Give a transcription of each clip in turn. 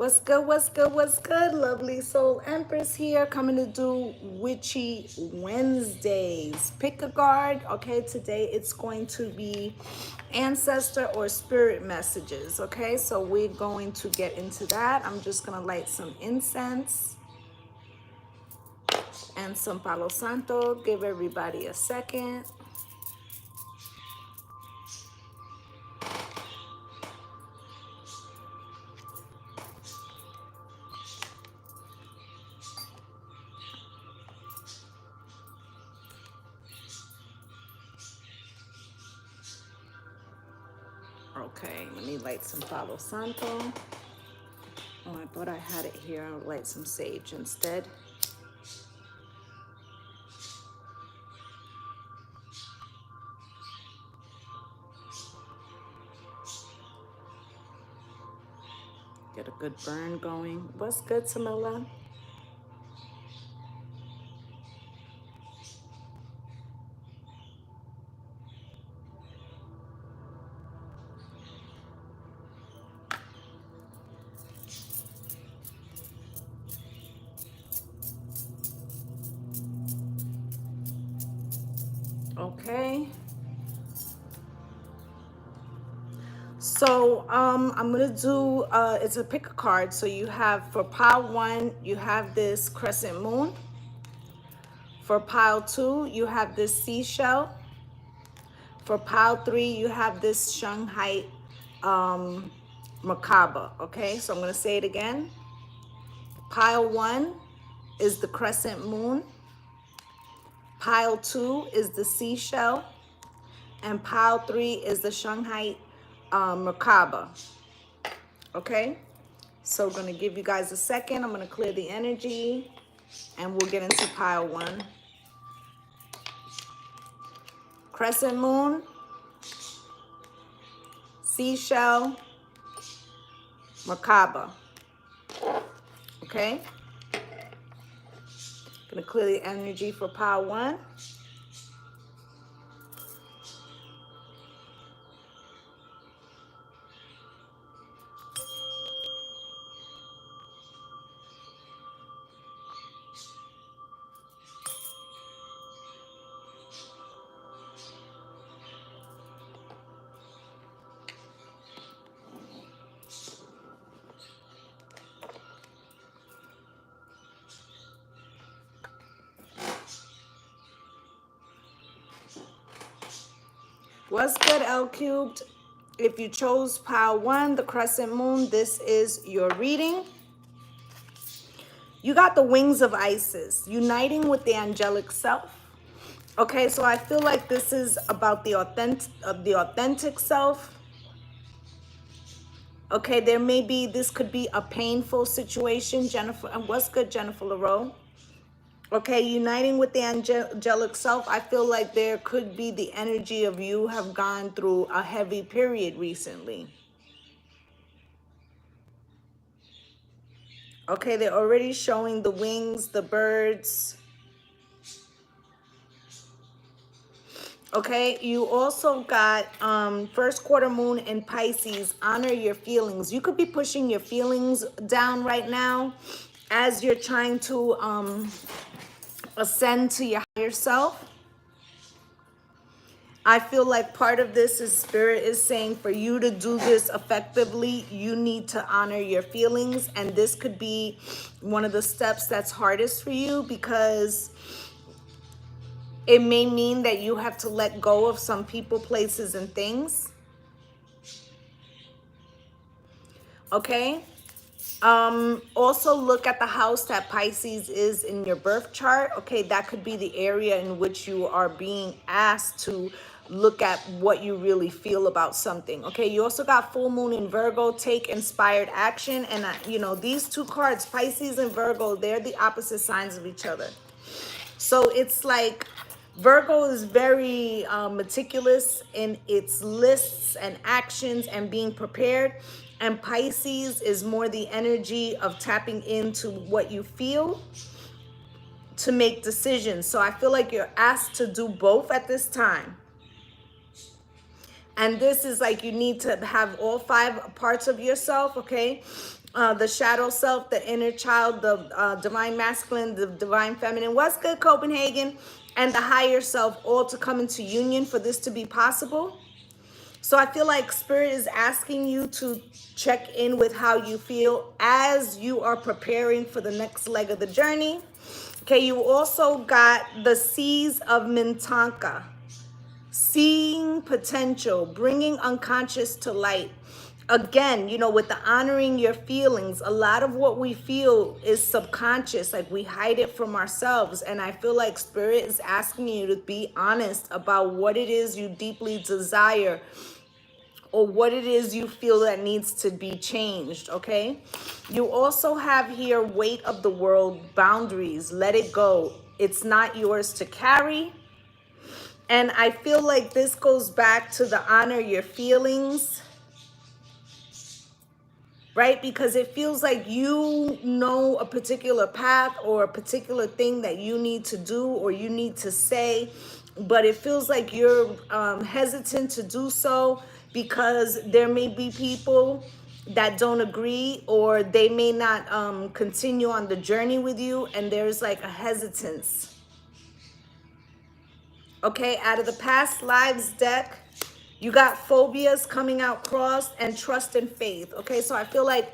What's good, what's good, what's good? Lovely Soul Empress here, coming to do Witchy Wednesdays. Pick a card. Okay, today it's going to be Ancestor or Spirit Messages. Okay, so we're going to get into that. I'm just going to light some incense and some Palo Santo. Give everybody a second. Okay, let me light some Palo Santo. Oh, I thought I had it here. I'll light some sage instead. Get a good burn going. What's good, Samilla? Okay. So I'm gonna do it's a pick a card. So you have for pile 1, you have this crescent moon. For pile 2, you have this seashell. For pile 3, you have this Shanghai macabre. Okay, so I'm gonna say it again. Pile 1 is the crescent moon. Pile 2 is the seashell. And pile 3 is the Shanghai macabre. Okay, so I'm gonna give you guys a second. I'm gonna clear the energy and we'll get into pile 1. Crescent moon, seashell, macabre. Okay, gonna clear the energy for pile 1. What's good, L cubed? If you chose pile 1, the crescent moon, this is your reading. You got the wings of Isis, uniting with the angelic self. Okay, so I feel like this is about the authentic self. Okay, this could be a painful situation, Jennifer. And what's good, Jennifer LaRoe? Okay, uniting with the angelic self, I feel like there could be the energy of you have gone through a heavy period recently. Okay, they're already showing the wings, the birds. Okay, you also got first quarter moon in Pisces. Honor your feelings. You could be pushing your feelings down right now as you're trying to ascend to your higher self. I feel like part of this is Spirit is saying for you to do this effectively, you need to honor your feelings. And this could be one of the steps that's hardest for you because it may mean that you have to let go of some people, places, and things. Okay. Also look at the house that Pisces is in your birth chart. Okay, that could be the area in which you are being asked to look at what you really feel about something. Okay, you also got full moon in Virgo. Take inspired action. And you know, these two cards, Pisces and Virgo, they're the opposite signs of each other. So it's like Virgo is very meticulous in its lists and actions and being prepared. And Pisces is more the energy of tapping into what you feel to make decisions. So I feel like you're asked to do both at this time. And this is like you need to have all 5 parts of yourself, okay? The shadow self, the inner child, the divine masculine, the divine feminine. What's good, Copenhagen? And the higher self, all to come into union for this to be possible. So I feel like Spirit is asking you to check in with how you feel as you are preparing for the next leg of the journey. Okay, you also got the Seas of Mintanka. Seeing potential, bringing unconscious to light. Again, you know, with the honoring your feelings, a lot of what we feel is subconscious, like we hide it from ourselves. And I feel like Spirit is asking you to be honest about what it is you deeply desire or what it is you feel that needs to be changed, okay? You also have here weight of the world, boundaries, let it go. It's not yours to carry. And I feel like this goes back to the honor your feelings, right? Because it feels like you know a particular path or a particular thing that you need to do or you need to say, but it feels like you're hesitant to do so because there may be people that don't agree or they may not continue on the journey with you, and there's like a hesitance. Okay, out of the past lives deck, you got phobias coming out crossed and trust and faith. Okay, so I feel like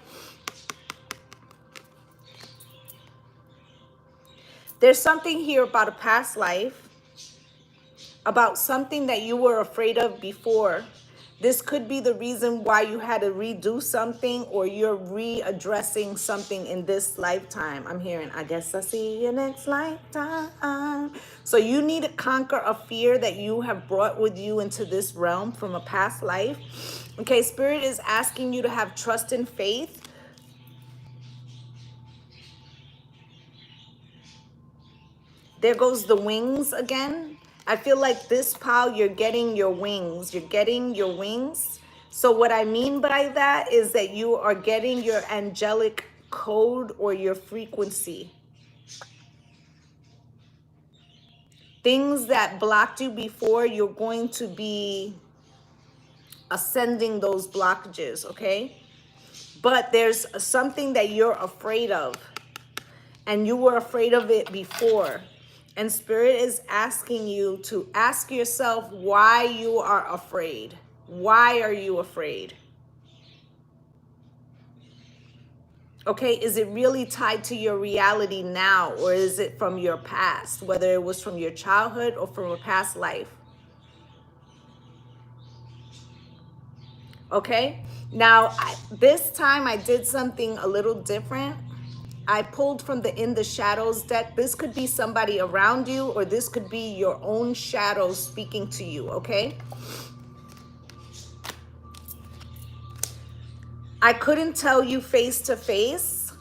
there's something here about a past life, about something that you were afraid of before. This could be the reason why you had to redo something or you're readdressing something in this lifetime. I'm hearing, I guess I'll see you next lifetime. So you need to conquer a fear that you have brought with you into this realm from a past life. Okay, Spirit is asking you to have trust and faith. There goes the wings again. I feel like this pile, you're getting your wings. You're getting your wings. So what I mean by that is that you are getting your angelic code or your frequency. Things that blocked you before, you're going to be ascending those blockages, okay? But there's something that you're afraid of, and you were afraid of it before. And Spirit is asking you to ask yourself why you are afraid. Why are you afraid? Okay, is it really tied to your reality now, or is it from your past, whether it was from your childhood or from a past life? Okay, now this time I did something a little different. I pulled from the In the Shadows deck. This could be somebody around you, or this could be your own shadow speaking to you, okay? I couldn't tell you face to face,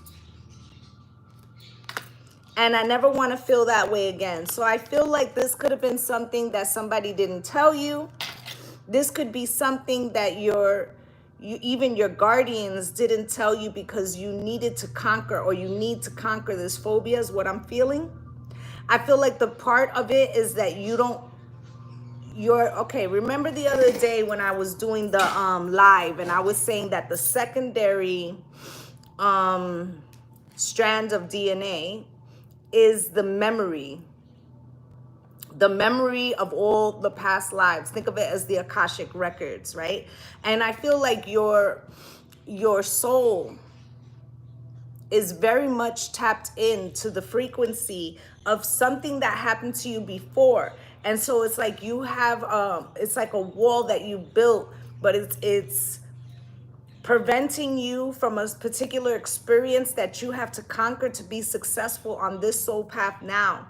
and I never want to feel that way again. So I feel like this could have been something that somebody didn't tell you. This could be something that even your guardians didn't tell you because you needed to conquer, or you need to conquer this phobia is what I'm feeling. I feel like the part of it is that okay, remember the other day when I was doing the live and I was saying that the secondary strand of DNA is the memory of all the past lives. Think of it as the Akashic records, right? And I feel like your soul is very much tapped into the frequency of something that happened to you before. And so it's like you have it's like a wall that you built, but it's preventing you from a particular experience that you have to conquer to be successful on this soul path now.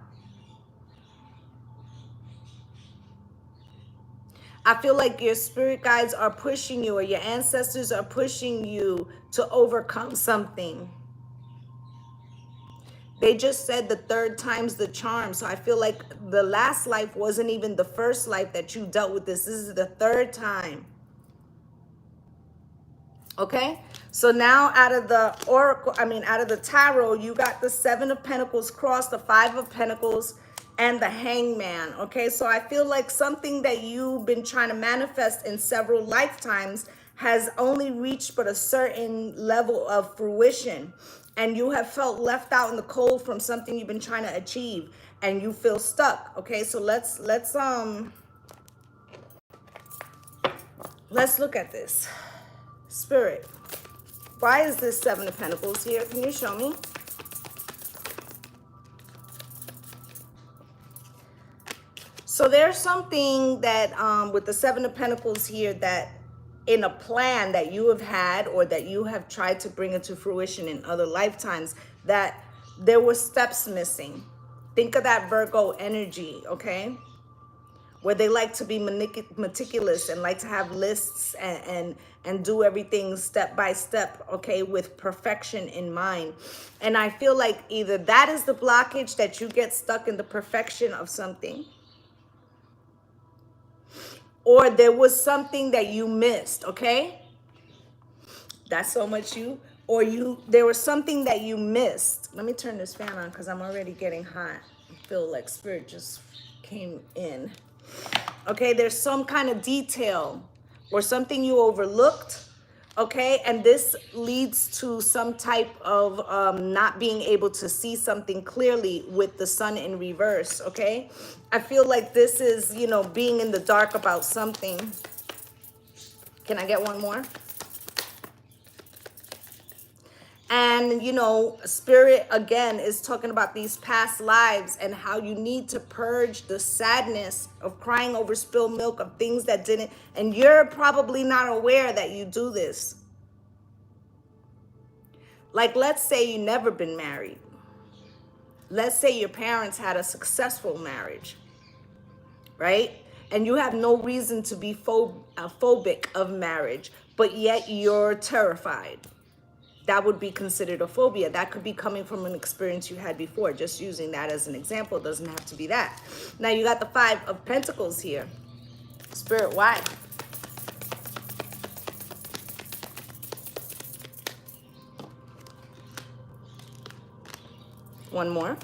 I feel like your spirit guides are pushing you, or your ancestors are pushing you to overcome something. They just said the third time's the charm. So I feel like the last life wasn't even the first life that you dealt with this. This is the third time. Okay? So now out of the out of the tarot, you got the Seven of Pentacles crossed, the Five of Pentacles, and the Hangman. Okay? So I feel like something that you've been trying to manifest in several lifetimes has only reached but a certain level of fruition, and you have felt left out in the cold from something you've been trying to achieve, and you feel stuck. Okay, so let's look at this. Spirit, why is this Seven of Pentacles here? Can you show me? So there's something that with the Seven of Pentacles here, that in a plan that you have had or that you have tried to bring into fruition in other lifetimes, that there were steps missing. Think of that Virgo energy, okay? Where they like to be meticulous and like to have lists and do everything step by step, okay, with perfection in mind. And I feel like either that is the blockage, that you get stuck in the perfection of something, or there was something that you missed, okay? That's so much you, or there was something that you missed. Let me turn this fan on because I'm already getting hot. I feel like spirit just came in. Okay, there's some kind of detail or something you overlooked, okay? And this leads to some type of not being able to see something clearly with the sun in reverse, okay? I feel like this is, you know, being in the dark about something. Can I get one more? And, you know, spirit, again, is talking about these past lives and how you need to purge the sadness of crying over spilled milk, of things that didn't, and you're probably not aware that you do this. Like, let's say you never been married. Let's say your parents had a successful marriage, right? And you have no reason to be phobic of marriage, but yet you're terrified. That would be considered a phobia. That could be coming from an experience you had before. Just using that as an example, doesn't have to be that. Now you got the Five of Pentacles here. Spirit, why? One more.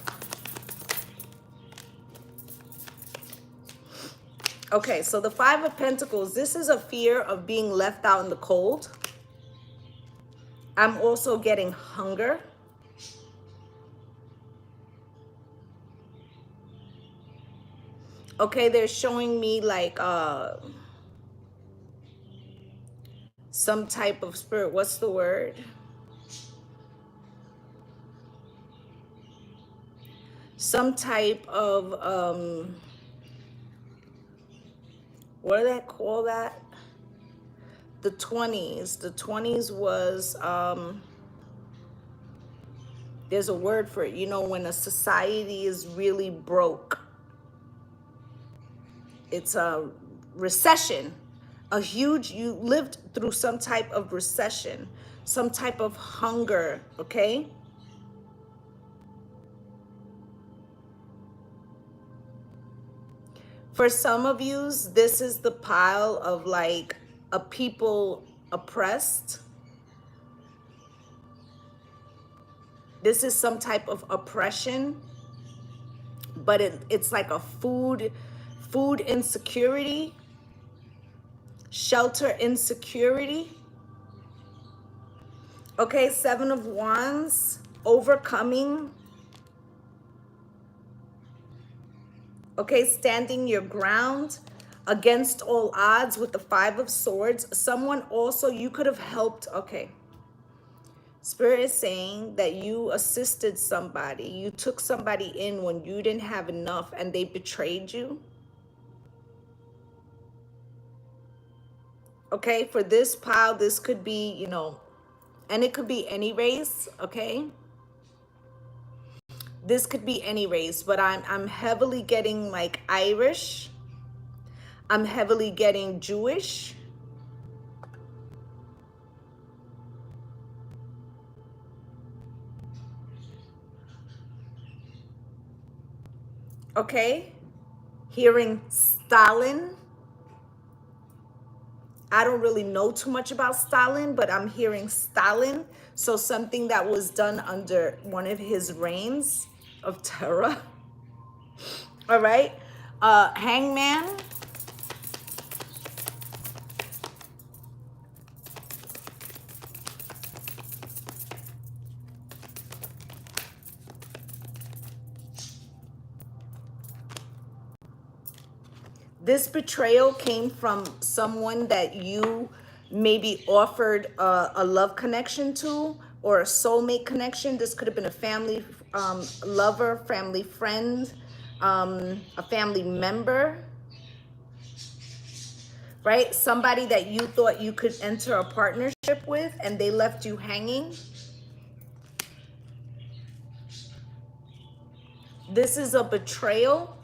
Okay, so the Five of Pentacles, this is a fear of being left out in the cold. I'm also getting hunger. Okay, they're showing me like some type of spirit. What's the word? Some type of what do they call that? The 20s. The 20s was there's a word for it. You know, when a society is really broke. It's a recession. You lived through some type of recession, some type of hunger, okay? For some of you, this is the pile of like a people oppressed. This is some type of oppression, but it's like a food insecurity, shelter insecurity. Okay, Seven of Wands, overcoming. Okay, standing your ground against all odds with the Five of Swords. Someone also, you could have helped. Okay. Spirit is saying that you assisted somebody. You took somebody in when you didn't have enough and they betrayed you. Okay, for this pile, this could be, you know, and it could be any race, okay? This could be any race, but I'm heavily getting like Irish. I'm heavily getting Jewish. Okay, hearing Stalin. I don't really know too much about Stalin, but I'm hearing Stalin. So something that was done under one of his reigns of terror. All right. Hangman. This betrayal came from someone that you maybe offered a love connection to, or a soulmate connection. This could have been a family lover, family friend, a family member, right? Somebody that you thought you could enter a partnership with and they left you hanging. This is a betrayal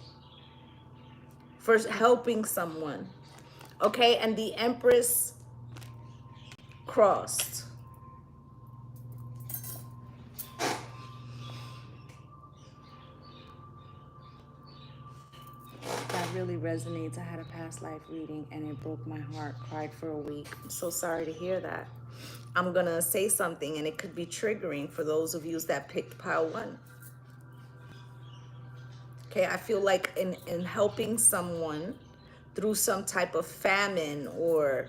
for helping someone. Okay, and the Empress crossed. That really resonates. I had a past life reading and it broke my heart. Cried for a week. I'm so sorry to hear that. I'm gonna say something and it could be triggering for those of you that picked pile 1. Okay, I feel like in helping someone through some type of famine or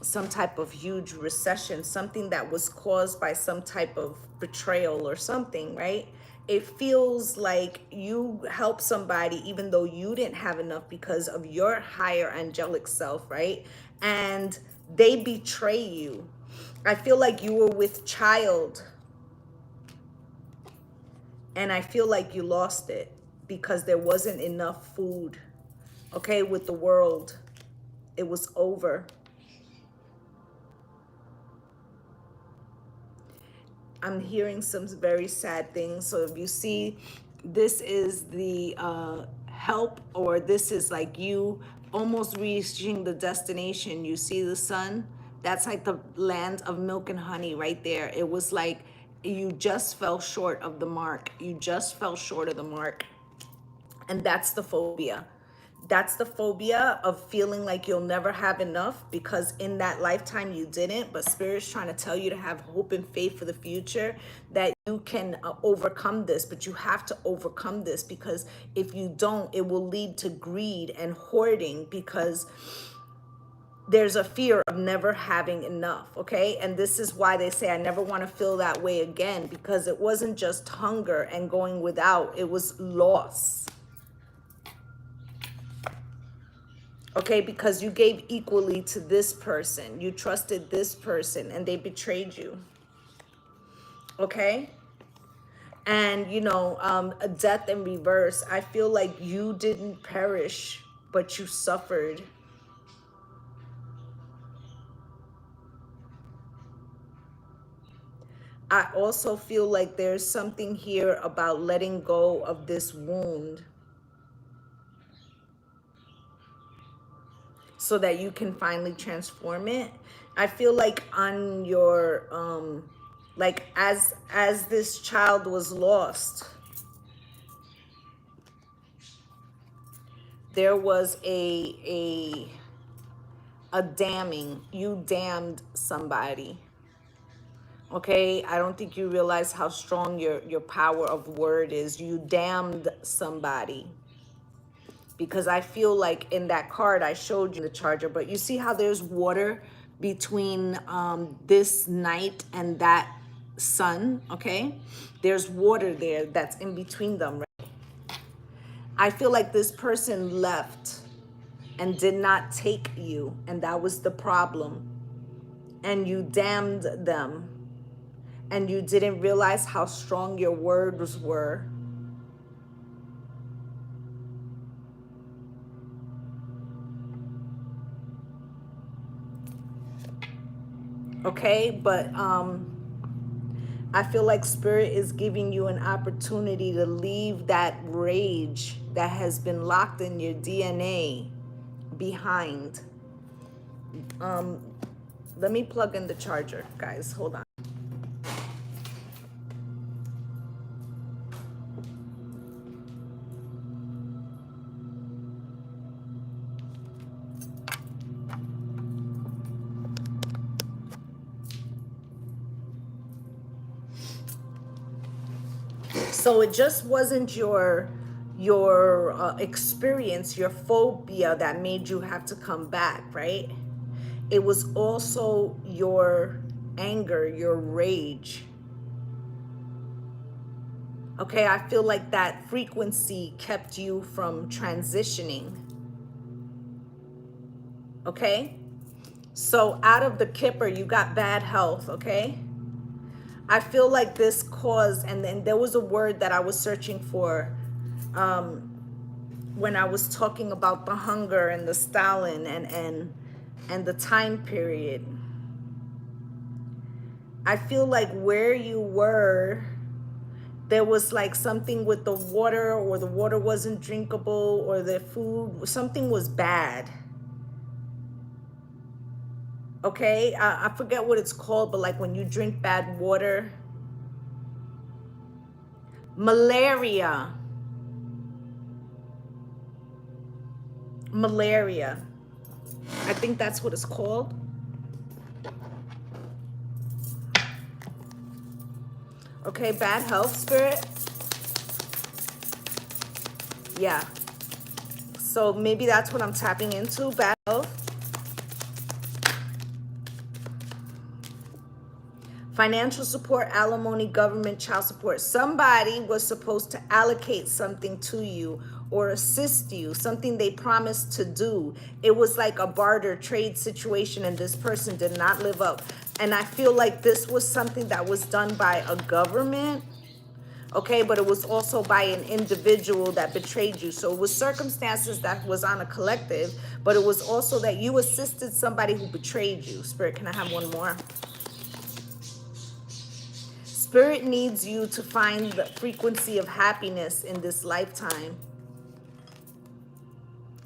some type of huge recession, something that was caused by some type of betrayal or something, right? It feels like you help somebody even though you didn't have enough because of your higher angelic self, right? And they betray you. I feel like you were with child and I feel like you lost it because there wasn't enough food, okay, with the world. It was over. I'm hearing some very sad things. So if you see, this is the help, or this is like you almost reaching the destination. You see the sun? That's like the land of milk and honey right there. It was like you just fell short of the mark. You just fell short of the mark. And that's the phobia. That's the phobia of feeling like you'll never have enough because in that lifetime you didn't, but Spirit's trying to tell you to have hope and faith for the future, that you can overcome this, but you have to overcome this because if you don't, it will lead to greed and hoarding because there's a fear of never having enough, okay? And this is why they say, I never want to feel that way again, because it wasn't just hunger and going without, it was loss. Okay, because you gave equally to this person. You trusted this person and they betrayed you. Okay? And, you know, a death in reverse. I feel like you didn't perish, but you suffered. I also feel like there's something here about letting go of this wound so that you can finally transform it. I feel like on your like as this child was lost, there was a damning. You damned somebody. Okay, I don't think you realize how strong your power of word is. You damned somebody. Because I feel like in that card I showed you the charger, but you see how there's water between this night and that sun, okay? There's water there that's in between them, right? I feel like this person left and did not take you, and that was the problem. And you damned them, and you didn't realize how strong your words were. Okay, but I feel like Spirit is giving you an opportunity to leave that rage that has been locked in your DNA behind. Let me plug in the charger, guys. Hold on. So it just wasn't your experience, your phobia that made you have to come back, right? It was also your anger, your rage. Okay, I feel like that frequency kept you from transitioning. Okay, so out of the Kipper, you got bad health. Okay, I feel like this caused, and then there was a word that I was searching for when I was talking about the hunger and the Stalin and the time period. I feel like where you were, there was like something with the water, or the water wasn't drinkable, or the food, something was bad. Okay, I forget what it's called, but like when you drink bad water. Malaria. Malaria. I think that's what it's called. Okay, bad health, Spirit. Yeah. So maybe that's what I'm tapping into, bad health. Financial support, alimony, government, child support. Somebody was supposed to allocate something to you or assist you, something they promised to do. It was like a barter trade situation, and this person did not live up. And I feel like this was something that was done by a government, okay, but it was also by an individual that betrayed you. So it was circumstances that was on a collective, but it was also that you assisted somebody who betrayed you. Spirit, can I have one more? Spirit needs you to find the frequency of happiness in this lifetime.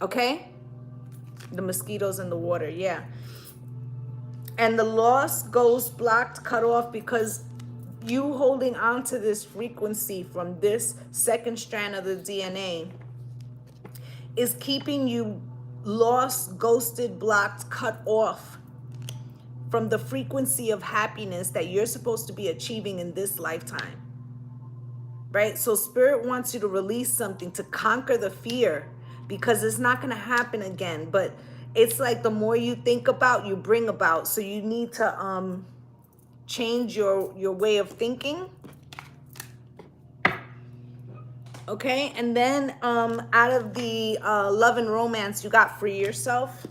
Okay? The mosquitoes in the water, yeah. And the loss goes blocked, cut off, because you holding on to this frequency from this second strand of the DNA is keeping you lost, ghosted, blocked, cut off from the frequency of happiness that you're supposed to be achieving in this lifetime. Right? So Spirit wants you to release something to conquer the fear, because it's not going to happen again. But it's like the more you think about, you bring about. So you need to change your way of thinking. Okay? And then out of the love and romance, you got free yourself.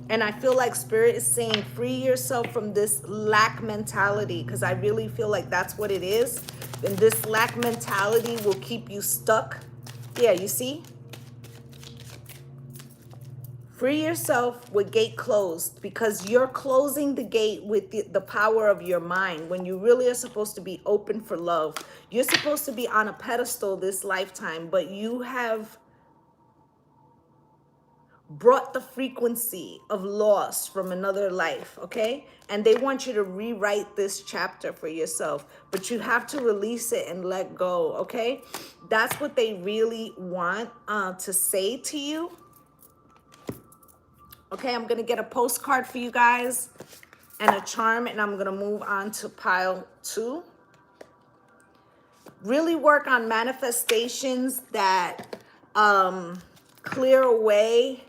And I feel like Spirit is saying free yourself from this lack mentality, because I really feel like that's what it is. And this lack mentality will keep you stuck. Yeah, you see? Free yourself with gate closed, because you're closing the gate with the power of your mind when you really are supposed to be open for love. You're supposed to be on a pedestal this lifetime, but you have brought the frequency of loss from another life, okay? And they want you to rewrite this chapter for yourself, but you have to release it and let go, okay? That's what they really want to say to you. Okay, I'm gonna get a postcard for you guys and a charm, and I'm gonna move on to pile 2. Really work on manifestations that clear away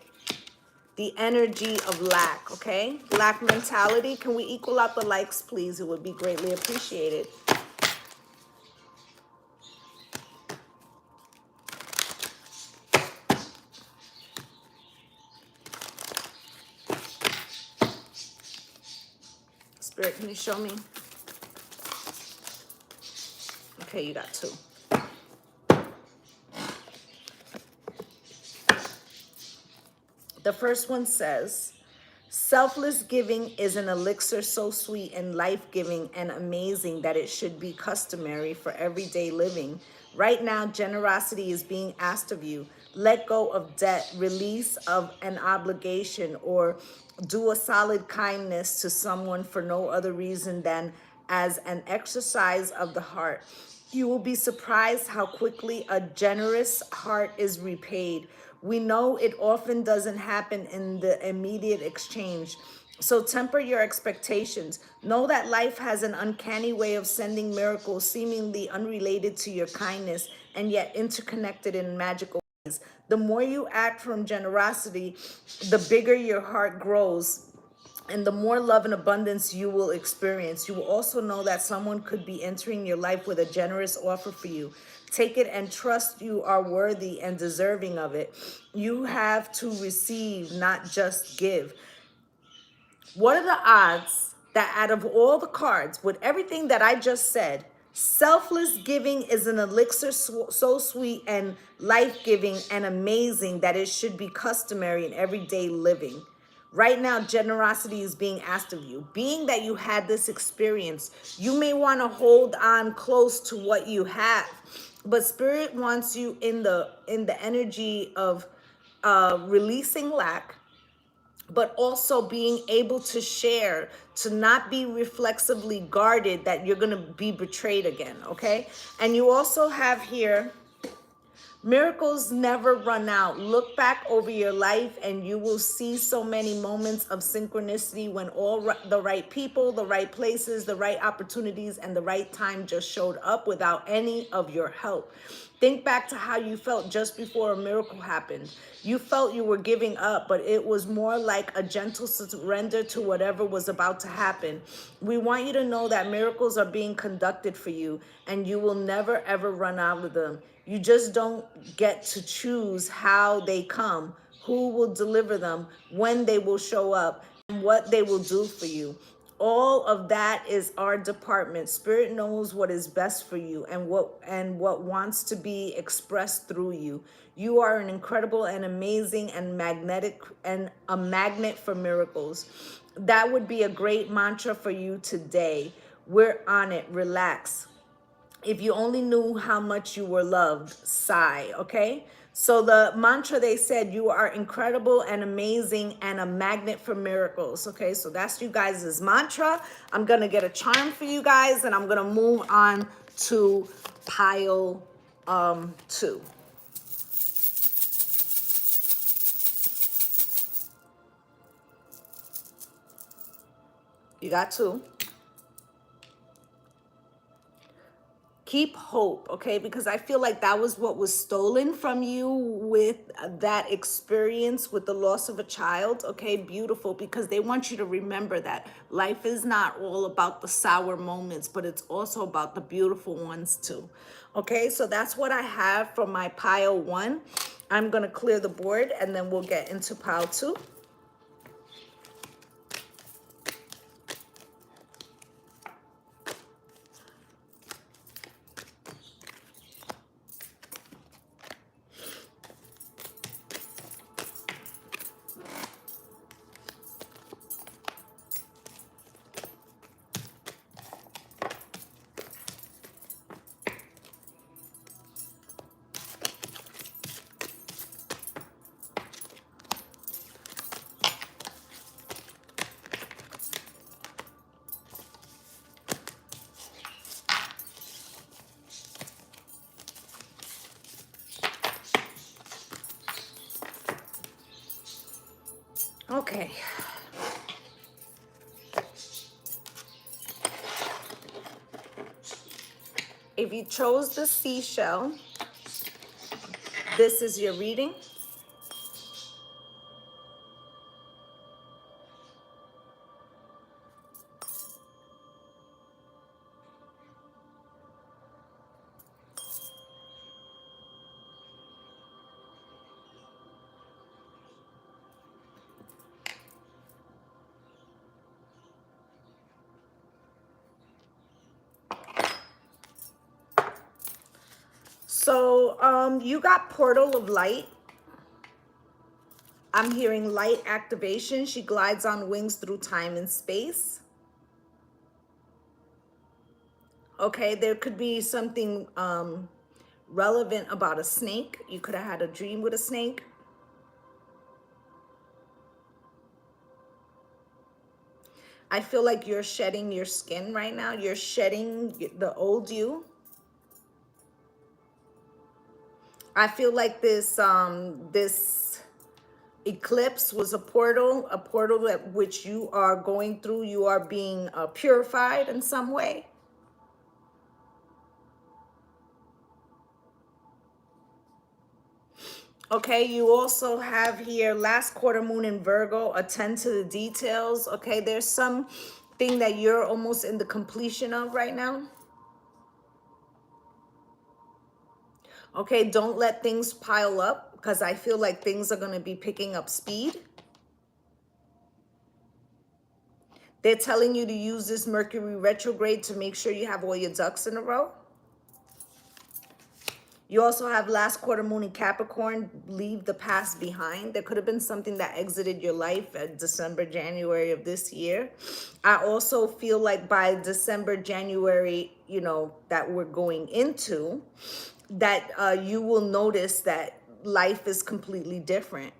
the energy of lack, okay? Lack mentality. Can we equal out the likes, please? It would be greatly appreciated. Spirit, can you show me? Okay, you got 2. The first one says, selfless giving is an elixir so sweet and life-giving and amazing that it should be customary for everyday living. Right now, generosity is being asked of you. Let go of debt, release of an obligation, or do a solid kindness to someone for no other reason than as an exercise of the heart. You will be surprised how quickly a generous heart is repaid. We know it often doesn't happen in the immediate exchange. So temper your expectations. Know that life has an uncanny way of sending miracles seemingly unrelated to your kindness and yet interconnected in magical ways. The more you act from generosity, the bigger your heart grows. And the more love and abundance you will experience, you will also know that someone could be entering your life with a generous offer for you. Take it and trust you are worthy and deserving of it. You have to receive, not just give. What are the odds that out of all the cards, with everything that I just said, selfless giving is an elixir so sweet and life-giving and amazing that it should be customary in everyday living? Right now, generosity is being asked of you. Being that you had this experience, you may want to hold on close to what you have, but Spirit wants you in the energy of releasing lack, but also being able to share, to not be reflexively guarded that you're going to be betrayed again, okay? And you also have here, miracles never run out. Look back over your life and you will see so many moments of synchronicity when all the right people, the right places, the right opportunities, and the right time just showed up without any of your help. Think back to how you felt just before a miracle happened. You felt you were giving up, but it was more like a gentle surrender to whatever was about to happen. We want you to know that miracles are being conducted for you, and you will never ever run out of them. You just don't get to choose how they come, who will deliver them, when they will show up, and what they will do for you. All of that is our department. Spirit knows what is best for you and what wants to be expressed through you. You are an incredible and amazing and magnetic and a magnet for miracles. That would be a great mantra for you today. We're on it. Relax. If you only knew how much you were loved, sigh, okay? So the mantra, they said, you are incredible and amazing and a magnet for miracles, okay? So that's you guys' mantra. I'm going to get a charm for you guys, and I'm going to move on to pile 2. You got 2. Keep hope, okay? Because I feel like that was what was stolen from you with that experience with the loss of a child, okay? Beautiful, because they want you to remember that life is not all about the sour moments, but it's also about the beautiful ones too, okay? So that's what I have for my pile 1. I'm going to clear the board, and then we'll get into pile 2. Okay. If you chose the seashell, this is your reading. So you got Portal of Light. I'm hearing light activation. She glides on wings through time and space. Okay, there could be something relevant about a snake. You could have had a dream with a snake. I feel like you're shedding your skin right now. You're shedding the old you. I feel like this eclipse was a portal at which you are going through. You are being purified in some way. Okay, you also have here last quarter moon in Virgo, attend to the details. Okay, there's some thing that you're almost in the completion of right now. Okay, don't let things pile up because I feel like things are going to be picking up speed. They're telling you to use this Mercury retrograde to make sure you have all your ducks in a row. You also have last quarter moon in Capricorn, leave the past behind. There could have been something that exited your life at December, January of this year. I also feel like by December, January, you know, that we're going into, that you will notice that life is completely different.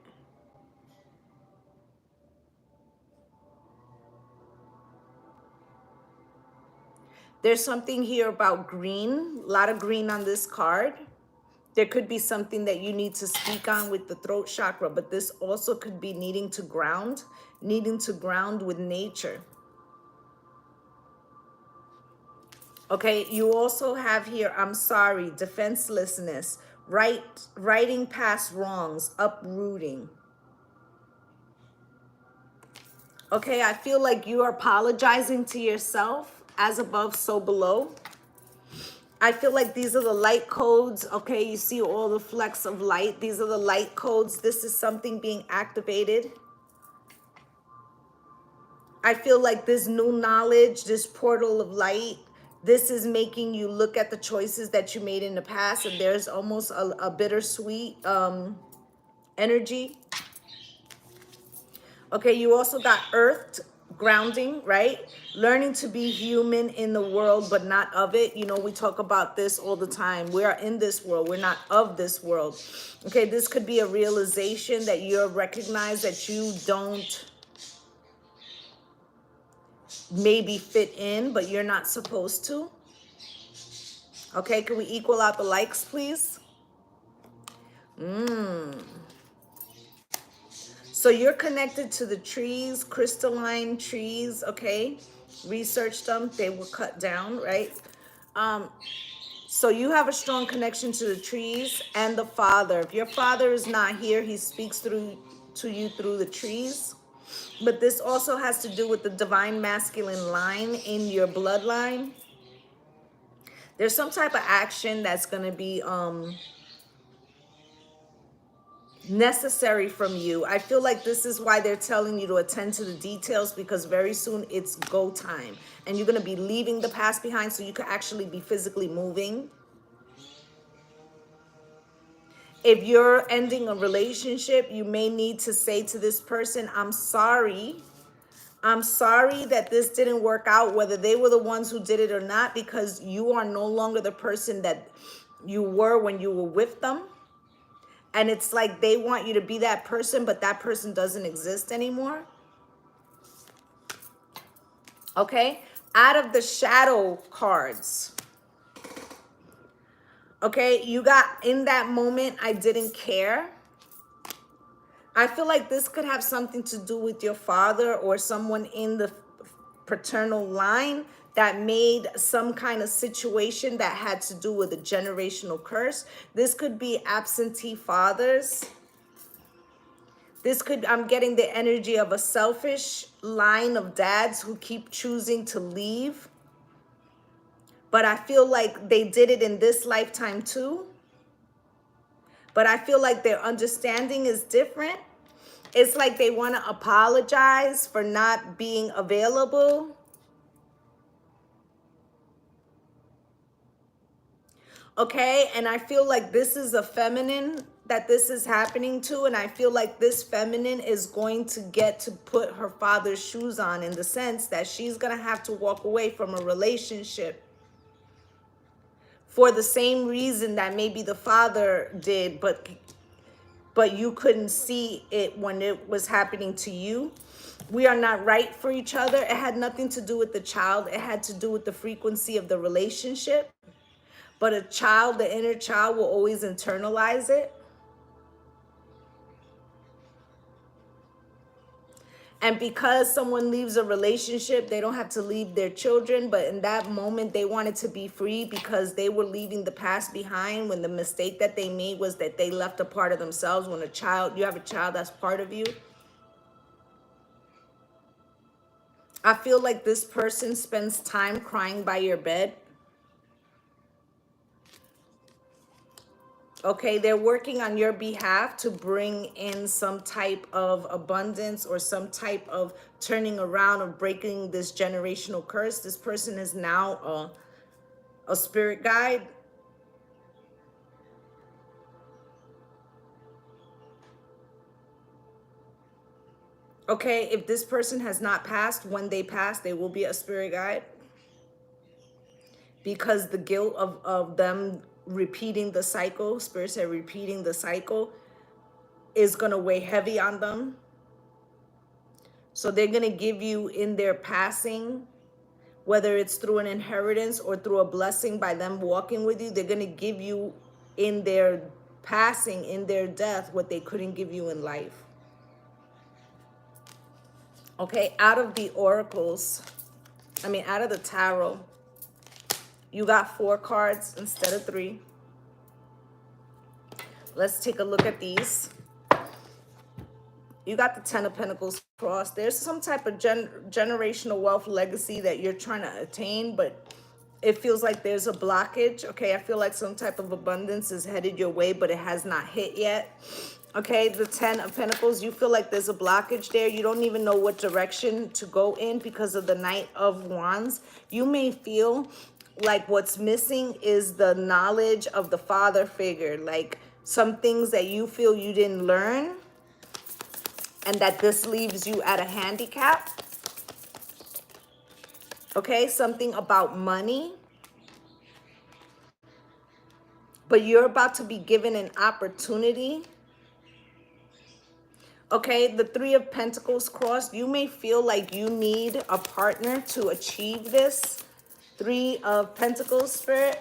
There's something here about green, a lot of green on this card. There could be something that you need to speak on with the throat chakra, but this also could be needing to ground with nature. Okay, you also have here, I'm sorry, defenselessness, righting past wrongs, uprooting. Okay, I feel like you are apologizing to yourself, as above, so below. I feel like these are the light codes. Okay, you see all the flecks of light. These are the light codes. This is something being activated. I feel like this new knowledge, this portal of light, this is making you look at the choices that you made in the past, and there's almost a bittersweet energy. Okay, you also got earthed, grounding, right? Learning to be human in the world, but not of it. You know, we talk about this all the time. We are in this world. We're not of this world. Okay, this could be a realization that you're recognized that you don't maybe fit in, but you're not supposed to. Okay, can we equal out the likes, please? So you're connected to the trees, crystalline trees, okay? Research them, they were cut down, right? So you have a strong connection to the trees and the father. If your father is not here, he speaks through to you through the trees. But this also has to do with the divine masculine line in your bloodline. There's some type of action that's going to be necessary from you. I feel like this is why they're telling you to attend to the details, because very soon it's go time and you're going to be leaving the past behind so you can actually be physically moving. If you're ending a relationship, you may need to say to this person, I'm sorry. I'm sorry that this didn't work out, whether they were the ones who did it or not, because you are no longer the person that you were when you were with them. And it's like they want you to be that person, but that person doesn't exist anymore. Okay? Out of the shadow cards. Okay? You got in that moment, I didn't care. I feel like this could have something to do with your father or someone in the paternal line that made some kind of situation that had to do with a generational curse. This could be absentee fathers. This could, I'm getting the energy of a selfish line of dads who keep choosing to leave. But I feel like they did it in this lifetime too. But I feel like their understanding is different. It's like they want to apologize for not being available. Okay, and I feel like this is a feminine that this is happening to, and I feel like this feminine is going to get to put her father's shoes on, in the sense that she's going to have to walk away from a relationship for the same reason that maybe the father did, but you couldn't see it when it was happening to you. We are not right for each other. It had nothing to do with the child. It had to do with the frequency of the relationship. But a child, the inner child, will always internalize it. And because someone leaves a relationship, they don't have to leave their children. But in that moment, they wanted to be free because they were leaving the past behind, when the mistake that they made was that they left a part of themselves. When you have a child that's part of you. I feel like this person spends time crying by your bed. Okay, they're working on your behalf to bring in some type of abundance or some type of turning around or breaking this generational curse. This person is now a spirit guide. Okay, if this person has not passed, when they pass, they will be a spirit guide. Because the guilt of them repeating the cycle, spirits are repeating the cycle, is going to weigh heavy on them. So they're going to give you in their passing, whether it's through an inheritance or through a blessing by them walking with you, they're going to give you in their passing, in their death, what they couldn't give you in life. Okay, out of the oracles, out of the tarot, you got 4 cards instead of 3. Let's take a look at these. You got the 10 of Pentacles crossed. There's some type of generational wealth legacy that you're trying to attain, but it feels like there's a blockage. Okay, I feel like some type of abundance is headed your way, but it has not hit yet. Okay, the 10 of Pentacles, you feel like there's a blockage there. You don't even know what direction to go in because of the Knight of Wands. You may feel like what's missing is the knowledge of the father figure, like some things that you feel you didn't learn, and that this leaves you at a handicap. Okay, something about money. But you're about to be given an opportunity. Okay, the 3 of Pentacles crossed. You may feel like you need a partner to achieve this. 3 of Pentacles, Spirit.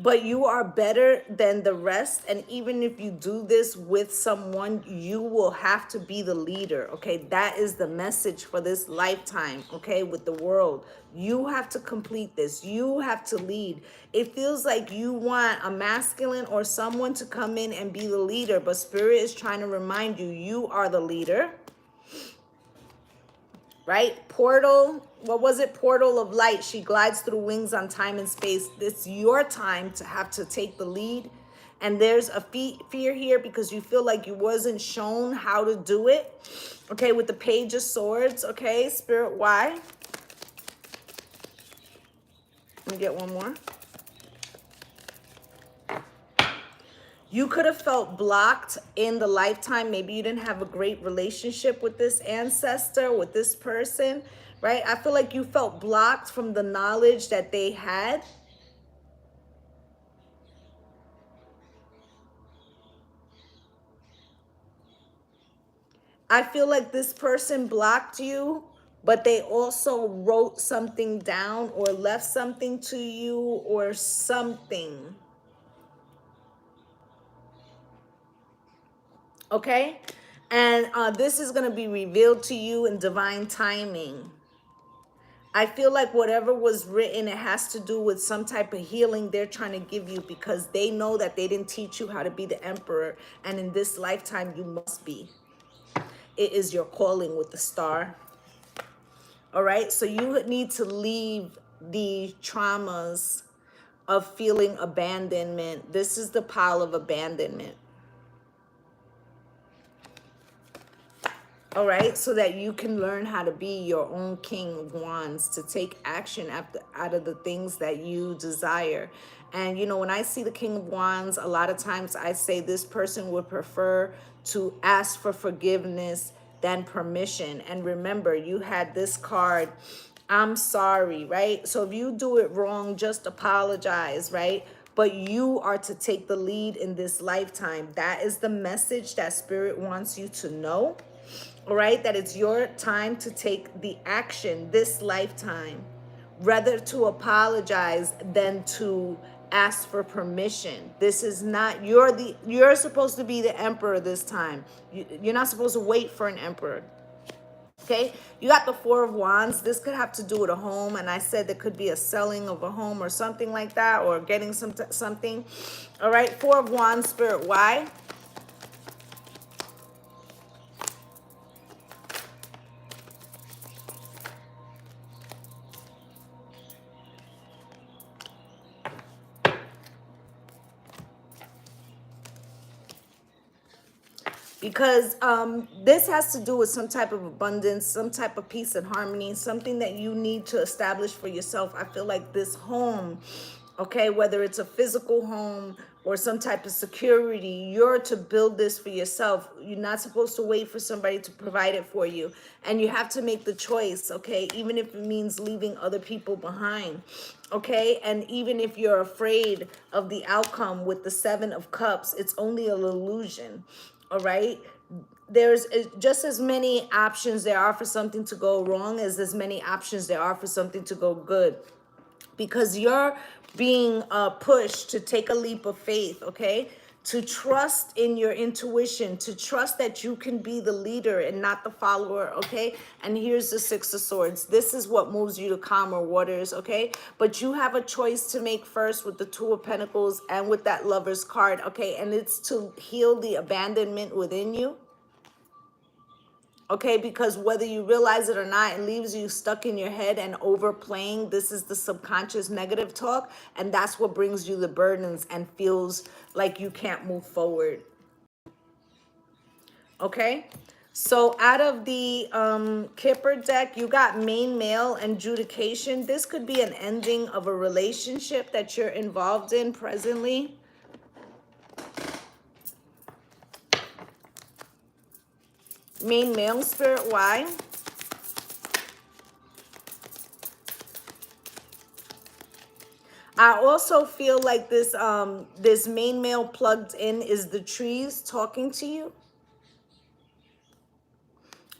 But you are better than the rest. And even if you do this with someone, you will have to be the leader. Okay, that is the message for this lifetime. Okay, with the world, you have to complete this. You have to lead. It feels like you want a masculine or someone to come in and be the leader, but Spirit is trying to remind you, you are the leader. Right? Portal, what was it? Portal of light. She glides through wings on time and space. It's your time to have to take the lead. And there's a fear here because you feel like you wasn't shown how to do it. Okay, with the Page of Swords. Okay, Spirit, why? Let me get one more. You could have felt blocked in the lifetime. Maybe you didn't have a great relationship with this ancestor, with this person, right? I feel like you felt blocked from the knowledge that they had. I feel like this person blocked you, but they also wrote something down or left something to you or something. Okay? And this is going to be revealed to you in divine timing. I feel like whatever was written, it has to do with some type of healing they're trying to give you because they know that they didn't teach you how to be the emperor. And in this lifetime, you must be. It is your calling with the star. All right? So you need to leave the traumas of feeling abandonment. This is the pile of abandonment. All right, so that you can learn how to be your own King of Wands, to take action out of the things that you desire. And, you know, when I see the King of Wands, a lot of times I say this person would prefer to ask for forgiveness than permission. And remember, you had this card, I'm sorry, right? So if you do it wrong, just apologize, right? But you are to take the lead in this lifetime. That is the message that Spirit wants you to know. All right, that it's your time to take the action this lifetime, rather to apologize than to ask for permission. This is not, you're supposed to be the emperor this time. You're not supposed to wait for an emperor. Okay, you got the Four of Wands. This could have to do with a home, and I said there could be a selling of a home or something like that, or getting something. All right, Four of Wands, Spirit, why? Because this has to do with some type of abundance, some type of peace and harmony, something that you need to establish for yourself. I feel like this home, okay, whether it's a physical home or some type of security, you're to build this for yourself. You're not supposed to wait for somebody to provide it for you. And you have to make the choice, okay, even if it means leaving other people behind, okay? And even if you're afraid of the outcome with the Seven of Cups, it's only an illusion. All right, there's just as many options there are for something to go wrong as many options there are for something to go good, because you're being pushed to take a leap of faith, okay, to trust in your intuition, to trust that you can be the leader and not the follower, okay? And here's the Six of Swords. This is what moves you to calmer waters, okay? But you have a choice to make first with the Two of Pentacles and with that Lover's card, okay? And it's to heal the abandonment within you. Okay, because whether you realize it or not, it leaves you stuck in your head and overplaying. This is the subconscious negative talk, and that's what brings you the burdens and feels like you can't move forward. Okay, so out of the Kipper deck, you got main male and adjudication. This could be an ending of a relationship that you're involved in presently. Main male, Spirit, why? I also feel like this main male plugged in is the trees talking to you.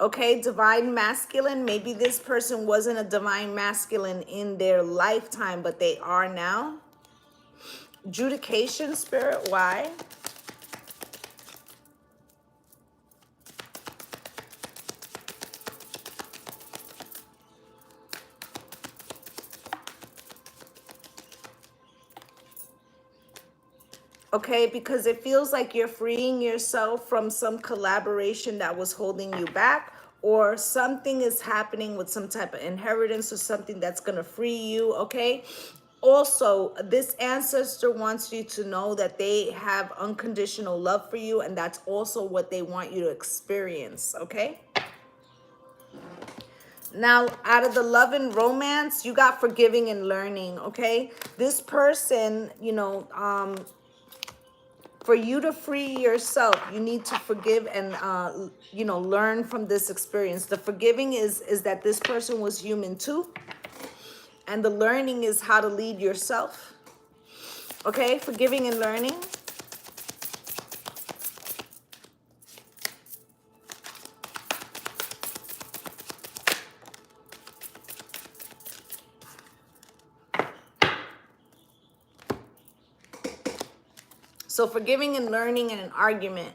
Okay, divine masculine. Maybe this person wasn't a divine masculine in their lifetime, but they are now. Adjudication, Spirit, why? Okay, because it feels like you're freeing yourself from some collaboration that was holding you back, or something is happening with some type of inheritance or something that's going to free you, okay? Also, this ancestor wants you to know that they have unconditional love for you, and that's also what they want you to experience, okay? Now, out of the love and romance, you got forgiving and learning, okay? This person, you know, for you to free yourself, you need to forgive and, you know, learn from this experience. The forgiving is that this person was human too. And the learning is how to lead yourself. Okay, forgiving and learning. So forgiving and learning in an argument.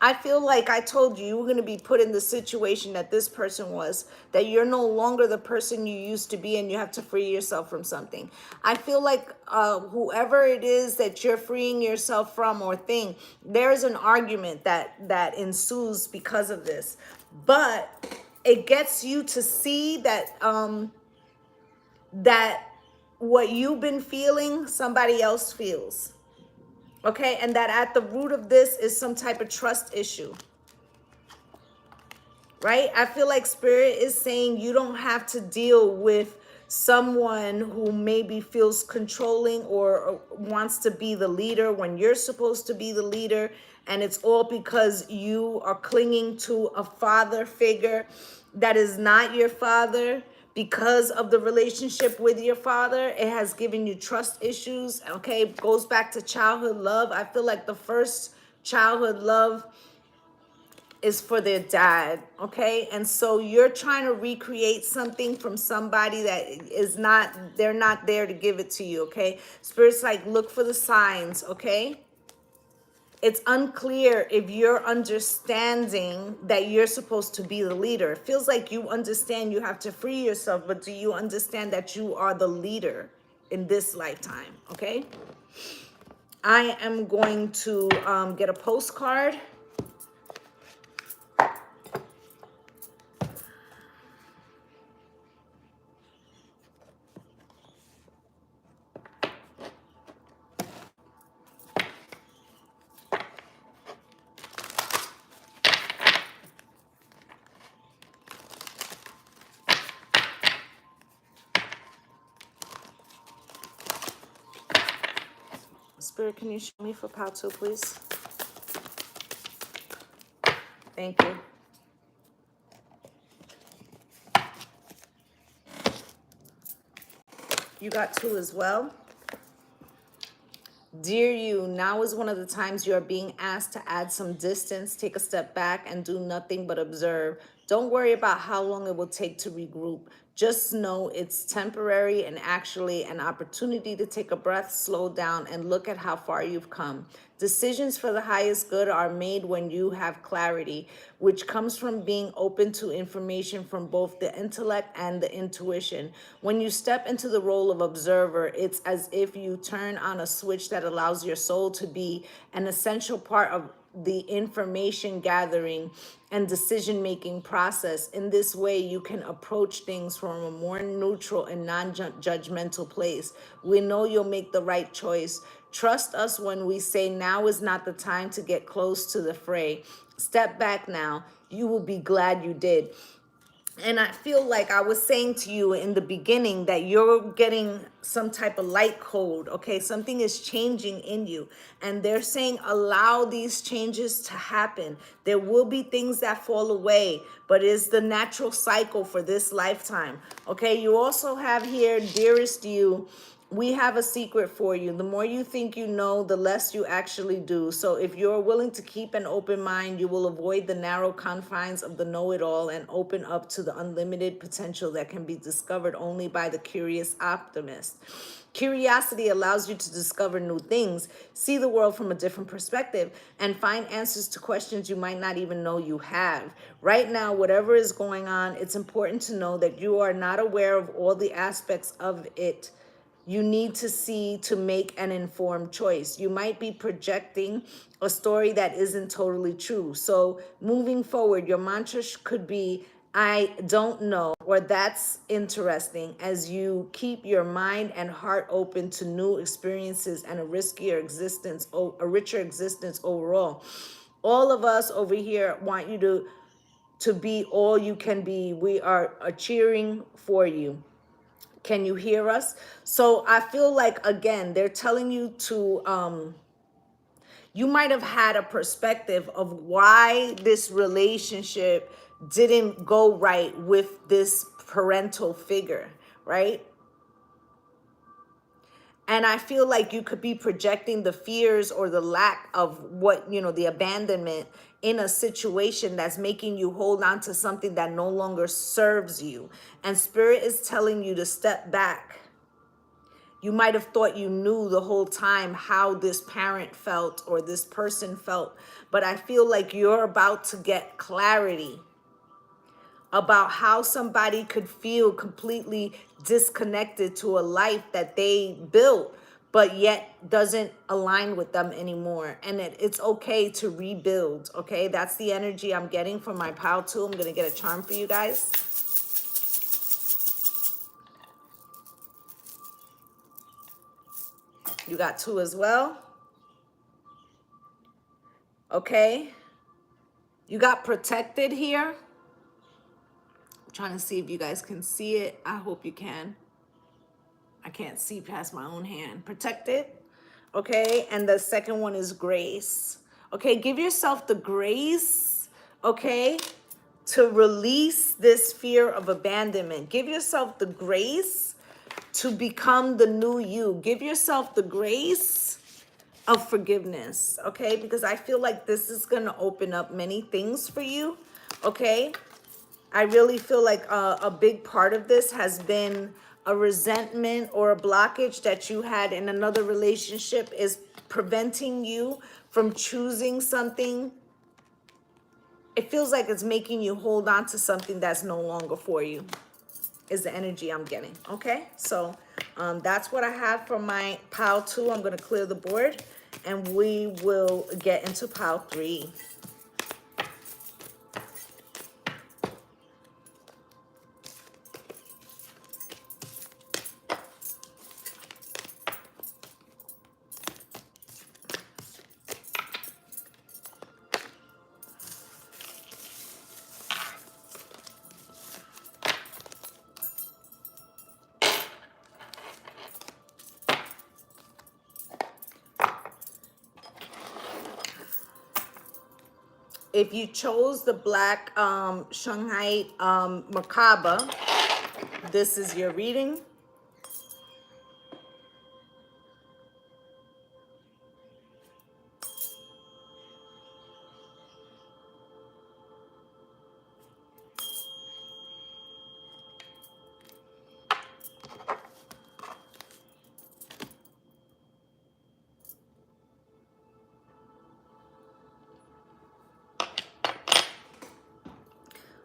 I feel like I told you, you were going to be put in the situation that this person was, that you're no longer the person you used to be and you have to free yourself from something. I feel like whoever it is that you're freeing yourself from or thing, there's an argument that ensues because of this. But it gets you to see that that what you've been feeling, somebody else feels. Okay, and that at the root of this is some type of trust issue, right? I feel like Spirit is saying you don't have to deal with someone who maybe feels controlling or wants to be the leader when you're supposed to be the leader. And it's all because you are clinging to a father figure that is not your father. Because of the relationship with your father, it has given you trust issues. Okay, it goes back to childhood love. I feel like the first childhood love is for their dad, okay? And so you're trying to recreate something from somebody that is not, they're not there to give it to you, okay? Spirit's like, look for the signs, okay? It's unclear if you're understanding that you're supposed to be the leader. It feels like you understand you have to free yourself, but do you understand that you are the leader in this lifetime, okay? I am going to get a postcard. Spirit, can you show me for pile 2, please? Thank you. You got 2 as well. Dear you, now is one of the times you are being asked to add some distance, take a step back, and do nothing but observe. Don't worry about how long it will take to regroup. Just know it's temporary and actually an opportunity to take a breath, slow down, and look at how far you've come. Decisions for the highest good are made when you have clarity, which comes from being open to information from both the intellect and the intuition. When you step into the role of observer, it's as if you turn on a switch that allows your soul to be an essential part of the information gathering and decision-making process. In this way, you can approach things from a more neutral and non-judgmental place. We know you'll make the right choice. Trust us when we say now is not the time to get close to the fray. Step back now. You will be glad you did. And I feel like I was saying to you in the beginning that you're getting some type of light code, okay? Something is changing in you. And they're saying allow these changes to happen. There will be things that fall away, but it's the natural cycle for this lifetime, okay? You also have here, dearest you, we have a secret for you. The more you think you know, the less you actually do. So if you're willing to keep an open mind, you will avoid the narrow confines of the know-it-all and open up to the unlimited potential that can be discovered only by the curious optimist. Curiosity allows you to discover new things, see the world from a different perspective, and find answers to questions you might not even know you have. Right now, whatever is going on, it's important to know that you are not aware of all the aspects of it. You need to see to make an informed choice. You might be projecting a story that isn't totally true. So moving forward, your mantra could be, I don't know, or that's interesting, as you keep your mind and heart open to new experiences and a richer existence overall. All of us over here want you to be all you can be. We are cheering for you. Can you hear us? So I feel like, again, they're telling you to, you might have had a perspective of why this relationship didn't go right with this parental figure, right? And I feel like you could be projecting the fears or the lack of what, the abandonment in a situation that's making you hold on to something that no longer serves you. And Spirit is telling you to step back. You might have thought you knew the whole time how this parent felt or this person felt, but I feel like you're about to get clarity about how somebody could feel completely disconnected to a life that they built, but yet doesn't align with them anymore. And it's okay to rebuild, okay? That's the energy I'm getting from my pile too. I'm going to get a charm for you guys. You got 2 as well. Okay. You got protected here. I'm trying to see if you guys can see it. I hope you can. I can't see past my own hand. Protected. Okay. And the second one is grace. Okay. Give yourself the grace. Okay. To release this fear of abandonment. Give yourself the grace to become the new you. Give yourself the grace of forgiveness, okay? Because I feel like this is going to open up many things for you, okay? I really feel like a big part of this has been a resentment or a blockage that you had in another relationship is preventing you from choosing something. It feels like it's making you hold on to something that's no longer for you, is the energy I'm getting, okay? So that's what I have for my pile 2. I'm going to clear the board, and we will get into pile 3. If you chose the black Shanghai Merkaba, this is your reading.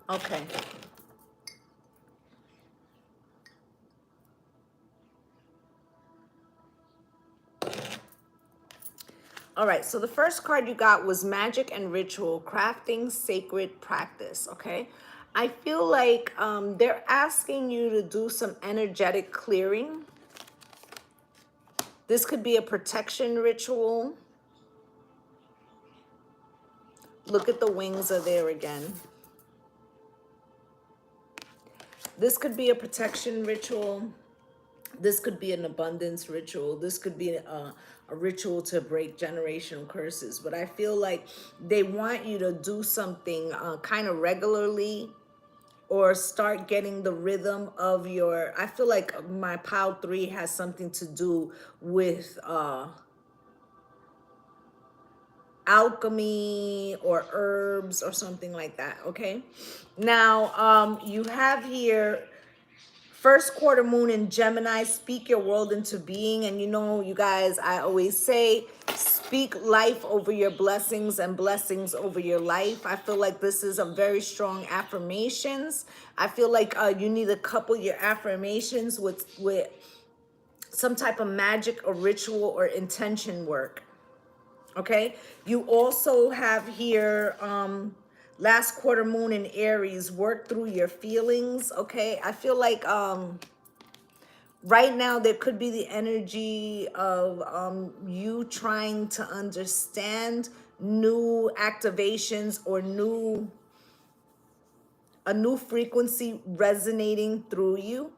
Okay. All right, so the first card you got was Magic and Ritual, Crafting Sacred Practice, okay? I feel like they're asking you to do some energetic clearing. This could be a protection ritual. Look at the wings are there again. This could be a protection ritual. This could be an abundance ritual. This could be a ritual to break generational curses. But I feel like they want you to do something kind of regularly, or start getting the rhythm of your, I feel like my pile 3 has something to do with alchemy or herbs or something like that, okay? Now, you have here first quarter moon in Gemini, speak your world into being. And you know, you guys, I always say, speak life over your blessings and blessings over your life. I feel like this is a very strong affirmations. I feel like you need to couple your affirmations with some type of magic or ritual or intention work. Okay, you also have here last quarter moon in Aries, work through your feelings. Okay, I feel like right now there could be the energy of you trying to understand new activations or a new frequency resonating through you.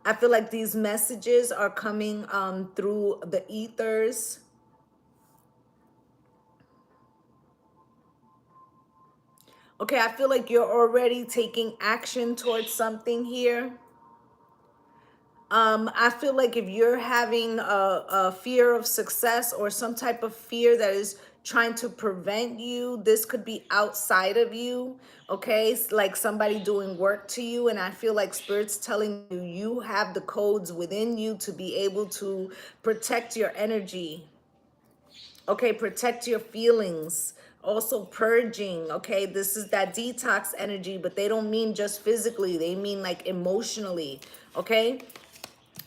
I feel like these messages are coming through the ethers. Okay, I feel like you're already taking action towards something here. I feel like if you're having a fear of success or some type of fear that is trying to prevent you, this could be outside of you, okay? It's like somebody doing work to you, and I feel like Spirit's telling you, you have the codes within you to be able to protect your energy. Okay, protect your feelings. Also purging, okay? This is that detox energy, but they don't mean just physically. They mean like emotionally, okay?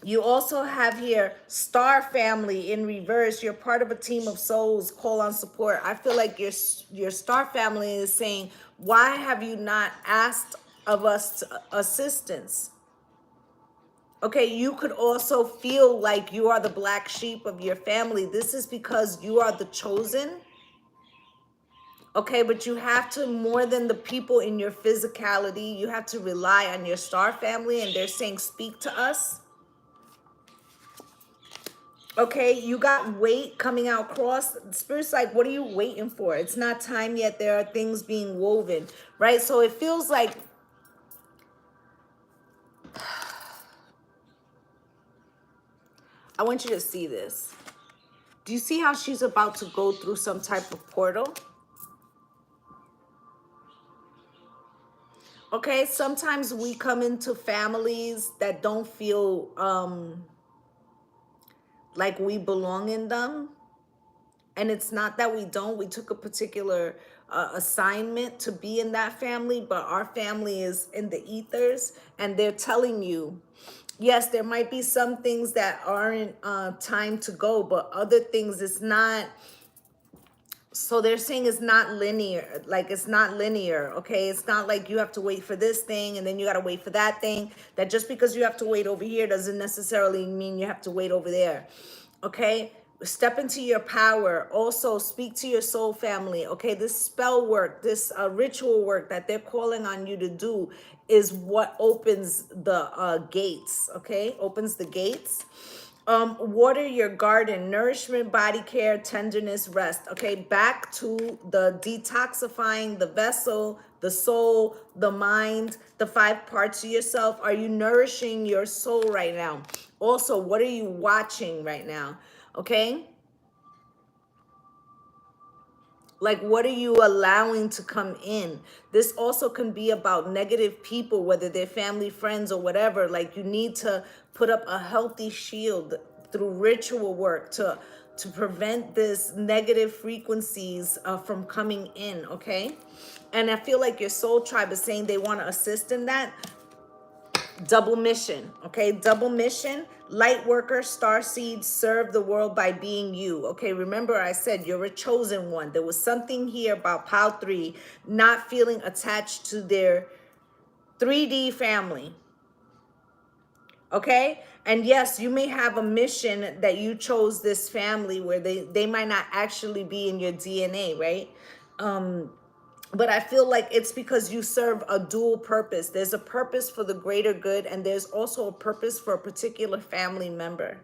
You also have here star family in reverse. You're part of a team of souls. Call on support. I feel like your star family is saying, why have you not asked of us assistance? Okay, you could also feel like you are the black sheep of your family. This is because you are the chosen. Okay, but you have to, more than the people in your physicality, you have to rely on your star family, and they're saying, speak to us. Okay, you got weight coming out cross. Spirit's like, what are you waiting for? It's not time yet. There are things being woven, right? So it feels like I want you to see this. Do you see how she's about to go through some type of portal? Okay, sometimes we come into families that don't feel like we belong in them. And it's not that we don't. We took a particular assignment to be in that family, but our family is in the ethers, and they're telling you, yes, there might be some things that aren't time to go, but other things it's not. So they're saying it's not linear. Like, it's not linear, okay? It's not like you have to wait for this thing and then you got to wait for that thing. That just because you have to wait over here doesn't necessarily mean you have to wait over there, okay? Step into your power. Also, speak to your soul family, okay? This spell work, this ritual work that they're calling on you to do is what opens the gates, okay? Opens the gates. Water your garden, nourishment, body care, tenderness, rest. Okay, back to the detoxifying the vessel, the soul, the mind, the 5 parts of yourself. Are you nourishing your soul right now? Also, what are you watching right now? Okay, like, what are you allowing to come in? This also can be about negative people, whether they're family, friends, or whatever. Like, you need to put up a healthy shield through ritual work to prevent this negative frequencies from coming in, okay? And I feel like your soul tribe is saying they want to assist in that. Double mission, okay? Double mission. Light worker, star seed, serve the world by being you. Okay, remember I said you're a chosen one. There was something here about Pal 3 not feeling attached to their 3D family. Okay, and yes, you may have a mission that you chose this family where they might not actually be in your DNA, right? But I feel like it's because you serve a dual purpose. There's a purpose for the greater good, and there's also a purpose for a particular family member.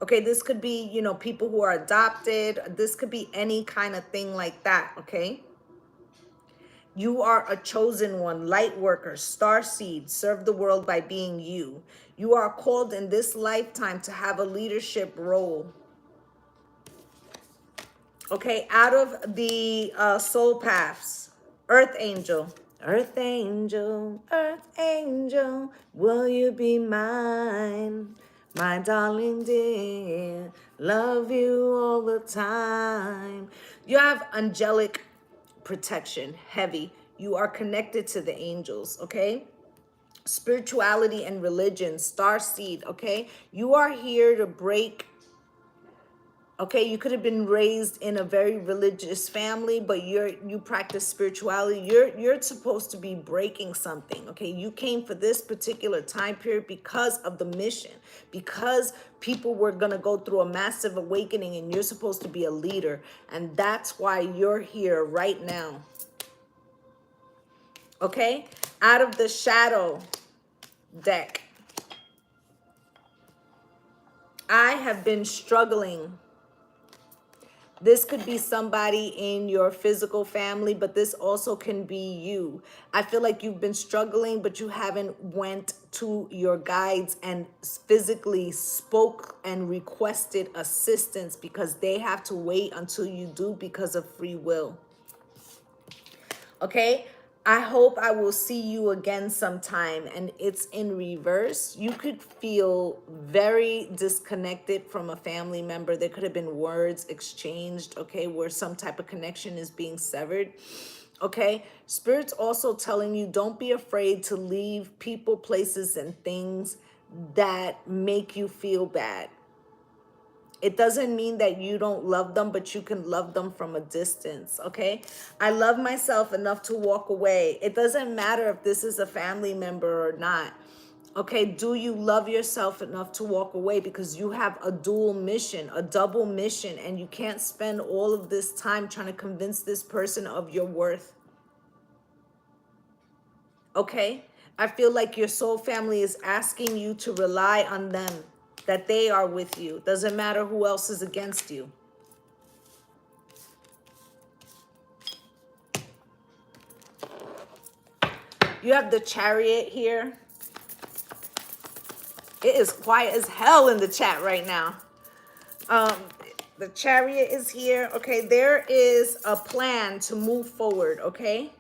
Okay, this could be, you know, people who are adopted. This could be any kind of thing like that, okay? You are a chosen one, light worker, star seed, serve the world by being you. You are called in this lifetime to have a leadership role. Okay, out of the soul paths, earth angel. Earth angel, will you be mine? My darling dear, love you all the time. You have angelic protection, heavy. You are connected to the angels, okay? Spirituality and religion, star seed, okay? You are here to break. Okay, you could have been raised in a very religious family, but you practice spirituality. You're supposed to be breaking something. Okay, you came for this particular time period because of the mission, because people were gonna go through a massive awakening, and you're supposed to be a leader, and that's why you're here right now. Okay, out of the shadow deck, I have been struggling. This could be somebody in your physical family, but this also can be you. I feel like you've been struggling, but you haven't went to your guides and physically spoke and requested assistance because they have to wait until you do because of free will. Okay, I hope I will see you again sometime, and it's in reverse. You could feel very disconnected from a family member. There could have been words exchanged, okay, where some type of connection is being severed. Okay, Spirit's also telling you don't be afraid to leave people, places, and things that make you feel bad. It doesn't mean that you don't love them, but you can love them from a distance, okay? I love myself enough to walk away. It doesn't matter if this is a family member or not. Okay, do you love yourself enough to walk away? Because you have a dual mission, a double mission, and you can't spend all of this time trying to convince this person of your worth. Okay, I feel like your soul family is asking you to rely on them, that they are with you. Doesn't matter who else is against you. You have the Chariot here. It is quiet as hell in the chat right now. Um, the Chariot is here. Okay, there is a plan to move forward, okay?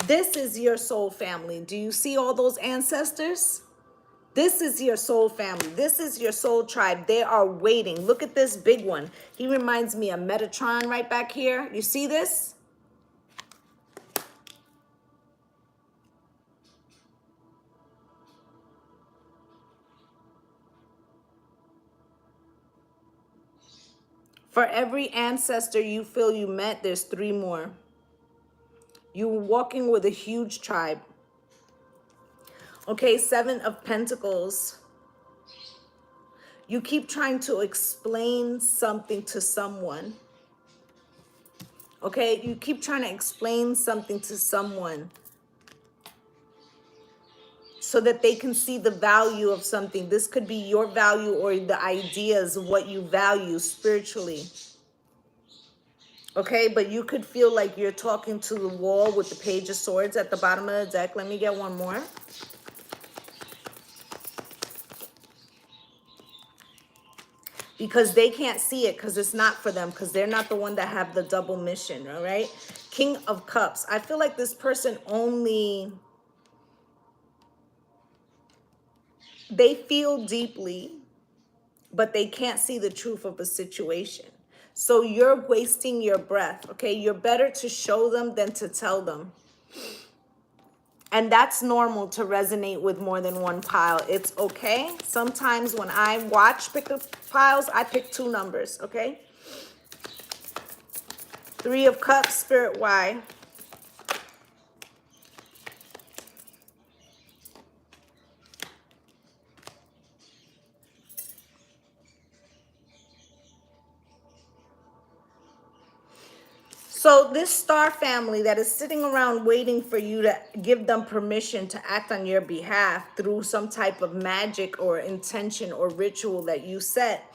This is your soul family. Do you see all those ancestors? This is your soul family. This is your soul tribe. They are waiting. Look at this big one. He reminds me of Metatron right back here. You see this? For every ancestor you feel you met, there's 3 more. You're walking with a huge tribe. Okay, 7 of Pentacles. You keep trying to explain something to someone. Okay, you keep trying to explain something to someone so that they can see the value of something. This could be your value or the ideas of what you value spiritually. Okay, but you could feel like you're talking to the wall with the Page of Swords at the bottom of the deck. Let me get one more. Because they can't see it, because it's not for them, because they're not the one that have the double mission, all right? King of Cups. I feel like this person only, they feel deeply, but they can't see the truth of a situation. So you're wasting your breath, okay? You're better to show them than to tell them. And that's normal to resonate with more than one pile. It's okay. Sometimes when I watch pickup piles, I pick 2 numbers, okay? 3 of Cups, Spirit, why? So this star family that is sitting around waiting for you to give them permission to act on your behalf through some type of magic or intention or ritual that you set.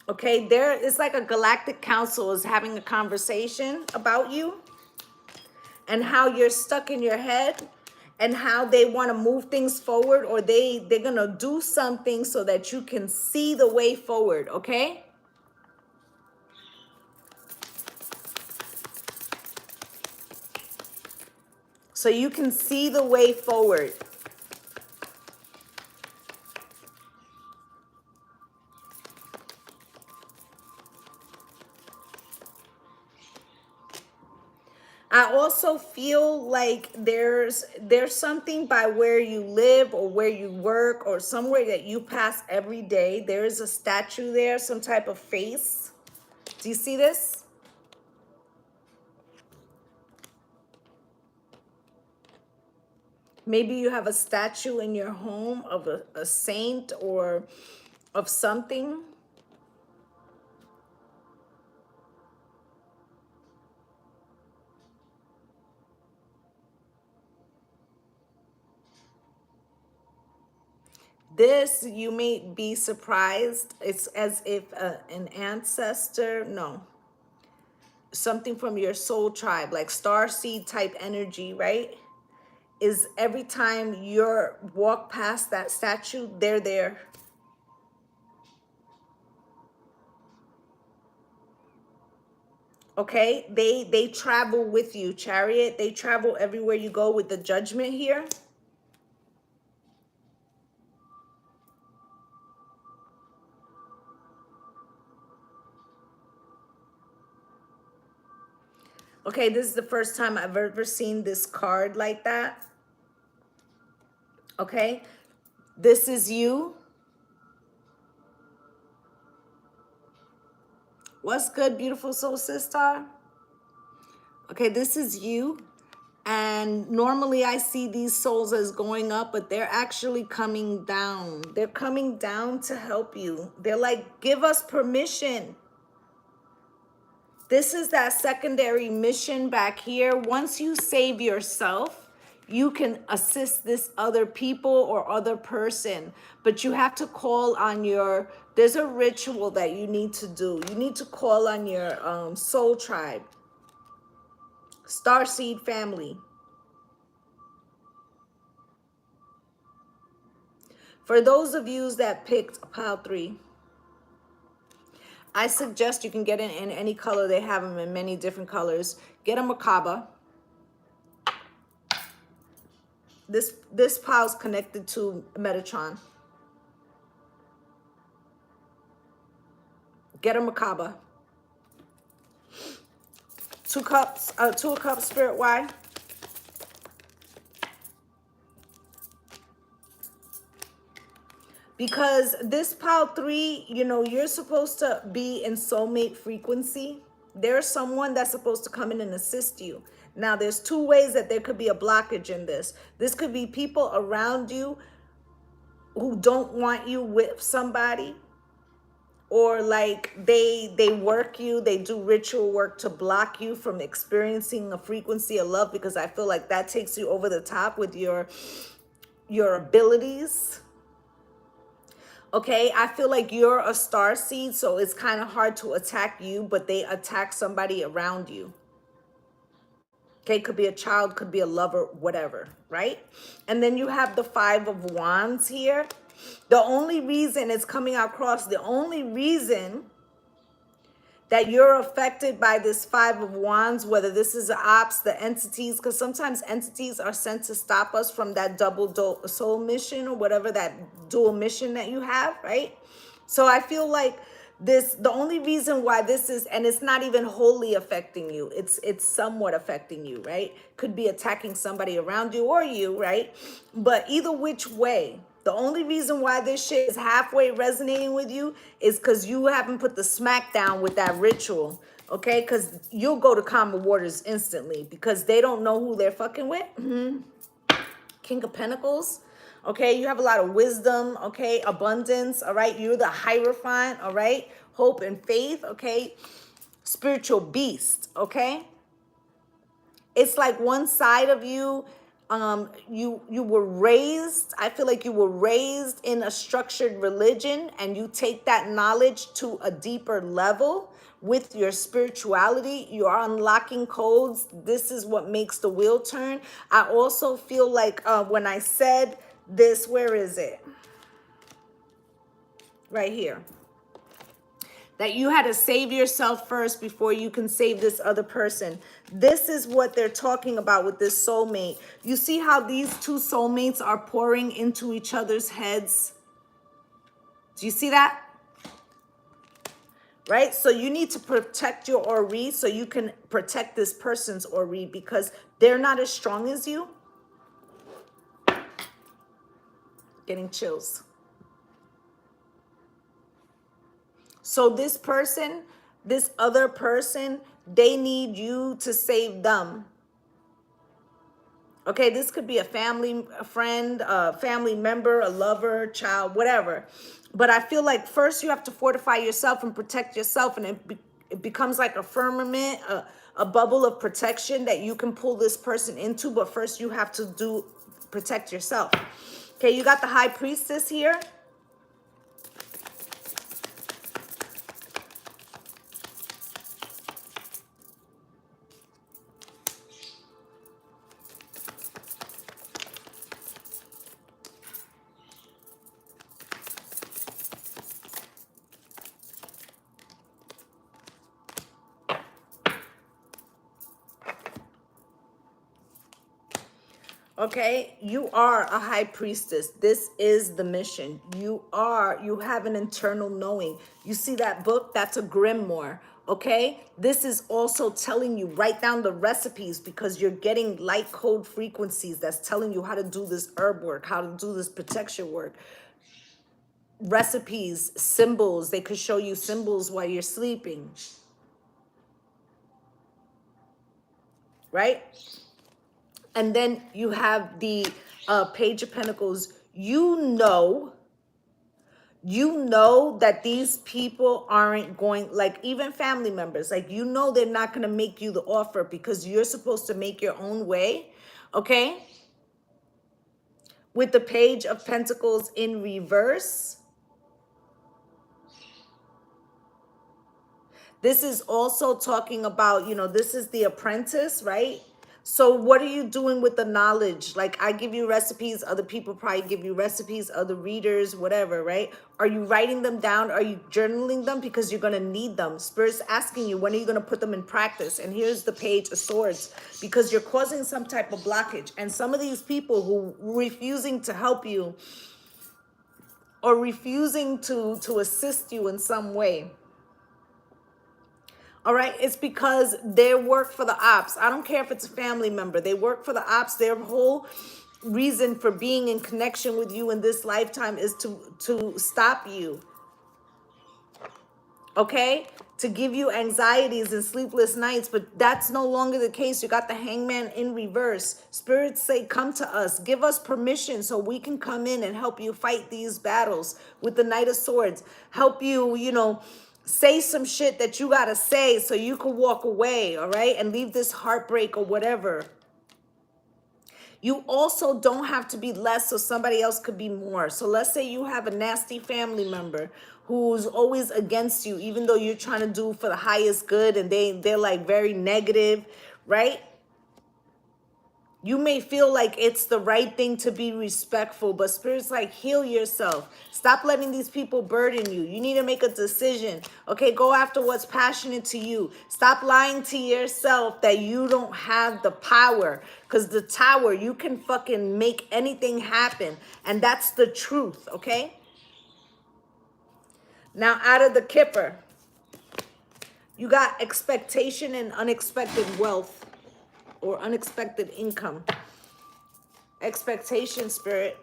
Okay, there is like a galactic council is having a conversation about you and how you're stuck in your head and how they want to move things forward, or they're going to do something so that you can see the way forward, okay? So you can see the way forward. I also feel like there's something by where you live or where you work or somewhere that you pass every day. There is a statue there, some type of face. Do you see this? Maybe you have a statue in your home of a saint or of something. This, you may be surprised. It's as if an ancestor, no, something from your soul tribe, like star seed type energy, right? Is every time you walk past that statue, they're there. Okay, they travel with you, Chariot. They travel everywhere you go with the Judgment here. Okay, this is the first time I've ever seen this card like that. Okay, this is you. What's good, beautiful soul sister? Okay, this is you. And normally I see these souls as going up, but they're actually coming down. They're coming down to help you. They're like, give us permission. This is that secondary mission back here. Once you save yourself, you can assist this other people or other person, but you have to call on there's a ritual that you need to do. You need to call on your soul tribe, starseed family. For those of you that picked pile 3, I suggest you can get it in any color. They have them in many different colors. Get a Merkaba. This pile is connected to Metatron. Get a Merkaba. 2 cups, 2 cups, Spirit. Why? Because this pile 3, you know, you're supposed to be in soulmate frequency. There's someone that's supposed to come in and assist you. Now, there's 2 ways that there could be a blockage in this. This could be people around you who don't want you with somebody, or like they work you, they do ritual work to block you from experiencing a frequency of love, because I feel like that takes you over the top with your abilities. Okay, I feel like you're a star seed, so it's kind of hard to attack you, but they attack somebody around you. Okay, could be a child, could be a lover, whatever, right? And then you have the 5 of Wands here. The only reason it's coming across, the only reason that you're affected by this 5 of Wands, whether this is the ops, the entities, because sometimes entities are sent to stop us from that double soul mission, or whatever that dual mission that you have, right? So I feel like this, the only reason why this is, and it's not even wholly affecting you, it's somewhat affecting you, right? Could be attacking somebody around you or you, right? But either which way, the only reason why this shit is halfway resonating with you is because you haven't put the smack down with that ritual, okay? Because you'll go to calmer waters instantly, because they don't know who they're fucking with. King of Pentacles, okay? You have a lot of wisdom, okay? Abundance, all right? You're the Hierophant, all right? Hope and faith, okay? Spiritual beast, okay? It's like one side of you, you were raised, I feel like you were raised in a structured religion, and you take that knowledge to a deeper level with your spirituality. You are unlocking codes. This is what makes the wheel turn. I also feel like when I said this, where is it? Right here. That you had to save yourself first before you can save this other person. This is what they're talking about with this soulmate. You see how these 2 soulmates are pouring into each other's heads? Do you see that? Right? So you need to protect your Ori so you can protect this person's Ori, because they're not as strong as you. Getting chills. So this person, this other person, they need you to save them. Okay, this could be a family, a friend, a family member, a lover, child, whatever. But I feel like first you have to fortify yourself and protect yourself, and it becomes like a firmament, a bubble of protection that you can pull this person into. But first you have to protect yourself. Okay, you got the High Priestess here. Okay, you are a high priestess. This is the mission. You have an internal knowing. You see that book? That's a grimoire. Okay, this is also telling you, write down the recipes, because you're getting light code frequencies that's telling you how to do this herb work, how to do this protection work. Recipes, symbols, they could show you symbols while you're sleeping. Right? And then you have the Page of Pentacles. You know that these people aren't going, like even family members, like you know they're not going to make you the offer, because you're supposed to make your own way, okay? With the Page of Pentacles in reverse. This is also talking about, you know, this is the apprentice, right? So what are you doing with the knowledge? Like, I give you recipes, other people probably give you recipes, other readers, whatever, right? Are you writing them down? Are you journaling them? Because you're going to need them. Spirit's asking you, when are you going to put them in practice? And here's the Page of Swords, because you're causing some type of blockage. And some of these people who refusing to help you or refusing to assist you in some way, all right, it's because they work for the ops. I don't care if it's a family member. They work for the ops. Their whole reason for being in connection with you in this lifetime is to stop you, okay? To give you anxieties and sleepless nights, but that's no longer the case. You got the Hangman in reverse. Spirits say, come to us. Give us permission so we can come in and help you fight these battles with the Knight of Swords. Help you, you know, say some shit that you got to say so you can walk away, all right? And leave this heartbreak or whatever. You also don't have to be less so somebody else could be more. So let's say you have a nasty family member who's always against you, even though you're trying to do for the highest good, and they're like very negative, right? You may feel like it's the right thing to be respectful, but Spirit's like, heal yourself. Stop letting these people burden you. You need to make a decision. Okay, go after what's passionate to you. Stop lying to yourself that you don't have the power. Because the Tower, you can fucking make anything happen. And that's the truth, okay? Now, out of the Kipper, you got expectation and unexpected wealth or unexpected income. Expectation, Spirit.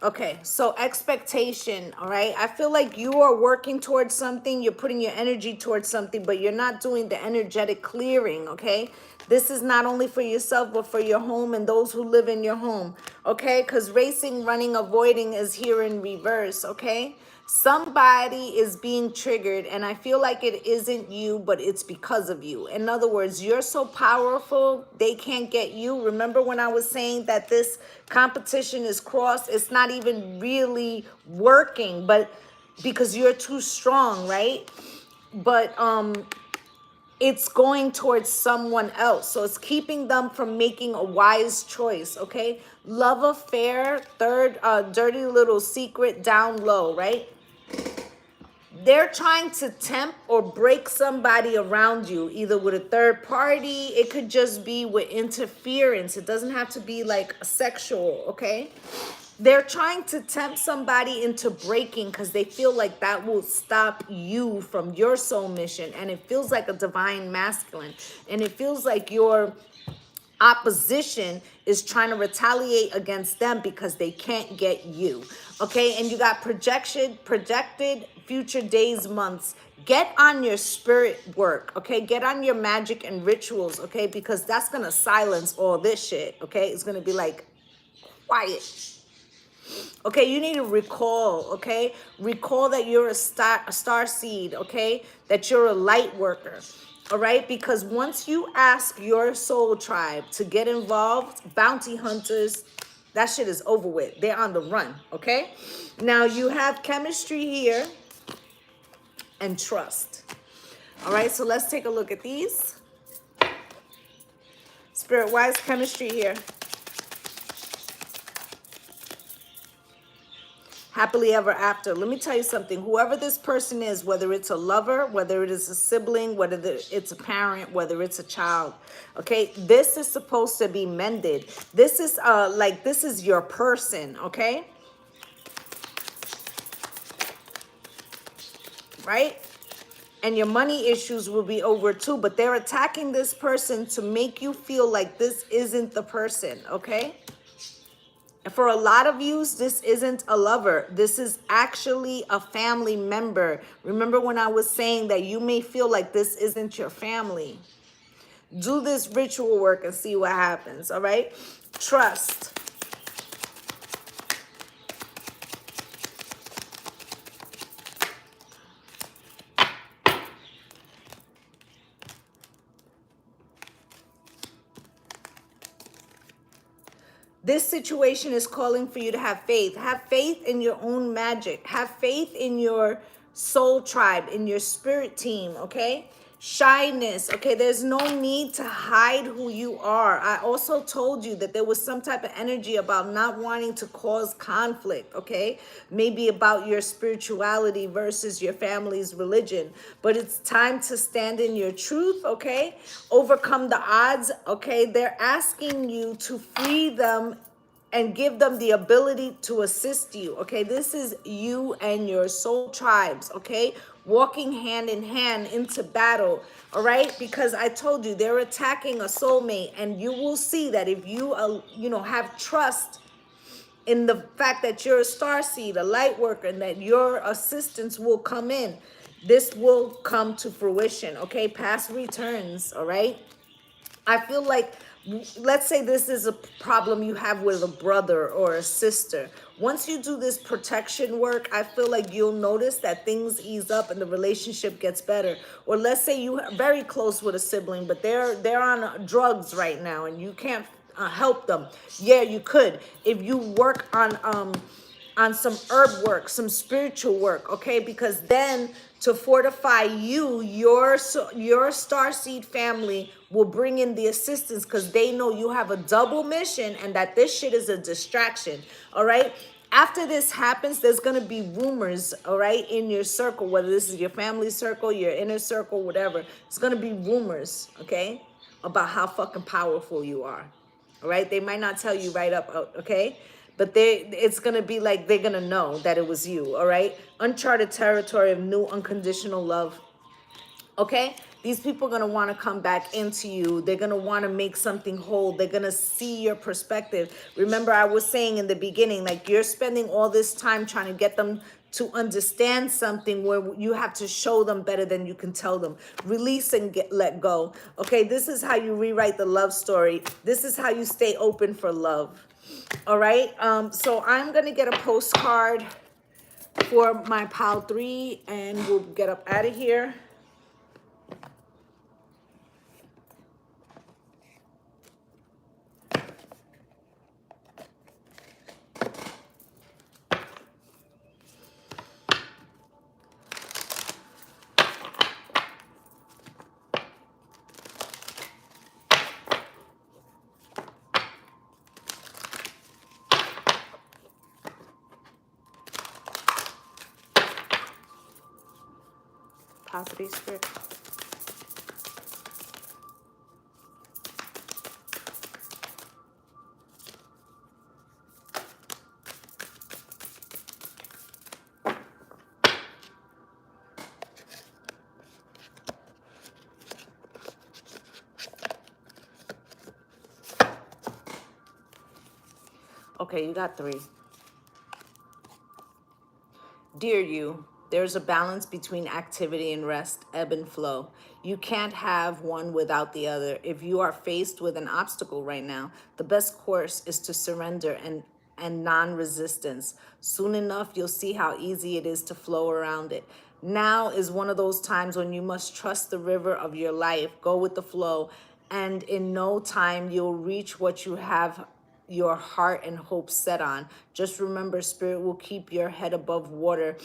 Okay, so expectation, all right? I feel like you are working towards something. You're putting your energy towards something, but you're not doing the energetic clearing, okay? This is not only for yourself, but for your home and those who live in your home, okay? Because racing, running, avoiding is here in reverse, okay? Somebody is being triggered, and I feel like it isn't you, but it's because of you. In other words, you're so powerful, they can't get you. Remember when I was saying that this competition is crossed? It's not even really working, but because you're too strong, right? But it's going towards someone else. So it's keeping them from making a wise choice, okay? Love affair, third, dirty little secret down low, right? They're trying to tempt or break somebody around you, either with a third party. It could just be with interference. It doesn't have to be like sexual, okay? They're trying to tempt somebody into breaking because they feel like that will stop you from your soul mission. And it feels like a divine masculine. And it feels like your opposition is trying to retaliate against them because they can't get you, okay? And you got projected future days, months. Get on your spirit work, okay? Get on your magic and rituals, okay? Because that's gonna silence all this shit, okay? It's gonna be like quiet. Okay, you need to recall, okay? Recall that you're a star seed, okay? That you're a light worker, all right? Because once you ask your soul tribe to get involved, bounty hunters, that shit is over with. They're on the run, okay? Now you have chemistry here and trust. All right, so let's take a look at these. Spirit, why is chemistry here? Happily ever after. Let me tell you something. Whoever this person is, whether it's a lover, whether it is a sibling, whether it's a parent, whether it's a child, okay, this is supposed to be mended. This is like, this is your person, okay? Right? And your money issues will be over too, but they're attacking this person to make you feel like this isn't the person, okay? And for a lot of you, this isn't a lover. This is actually a family member. Remember when I was saying that you may feel like this isn't your family? Do this ritual work and see what happens, all right? Trust. This situation is calling for you to have faith. Have faith in your own magic. Have faith in your soul tribe, in your spirit team, okay? Shyness, okay? There's no need to hide who you are. I also told you that there was some type of energy about not wanting to cause conflict, okay? Maybe about your spirituality versus your family's religion. But it's time to stand in your truth, okay? Overcome the odds, okay? They're asking you to free them and give them the ability to assist you, okay? This is you and your soul tribes, okay? Walking hand in hand into battle, all right? Because I told you they're attacking a soulmate, and you will see that if you, have trust in the fact that you're a star seed, a light worker, and that your assistance will come in, this will come to fruition, okay? Past returns, all right? I feel like, let's say this is a problem you have with a brother or a sister. Once you do this protection work, I feel like you'll notice that things ease up and the relationship gets better. Or let's say you are very close with a sibling, but they're on drugs right now and you can't help them. Yeah, you could if you work on some herb work, some spiritual work, okay? Because then to fortify you, your starseed family will bring in the assistance because they know you have a double mission and that this shit is a distraction, all right? After this happens, there's gonna be rumors, all right, in your circle, whether this is your family circle, your inner circle, whatever. It's gonna be rumors, okay, about how fucking powerful you are. All right, they might not tell you right up, okay, but it's gonna be like they're gonna know that it was you. All right, uncharted territory of new unconditional love. Okay, these people are gonna want to come back into you. They're gonna want to make something whole. They're gonna see your perspective. Remember, I was saying in the beginning, like you're spending all this time trying to get them to understand something where you have to show them better than you can tell them. Release and let go. Okay, this is how you rewrite the love story. This is how you stay open for love. All right, so I'm gonna get a postcard for my pile 3 and we'll get up out of here. Positive spirit. Okay, you got 3. Dear you, there's a balance between activity and rest, ebb and flow. You can't have one without the other. If you are faced with an obstacle right now, the best course is to surrender and non-resistance. Soon enough, you'll see how easy it is to flow around it. Now is one of those times when you must trust the river of your life, go with the flow, and in no time you'll reach what you have your heart and hope set on. Just remember, spirit will keep your head above water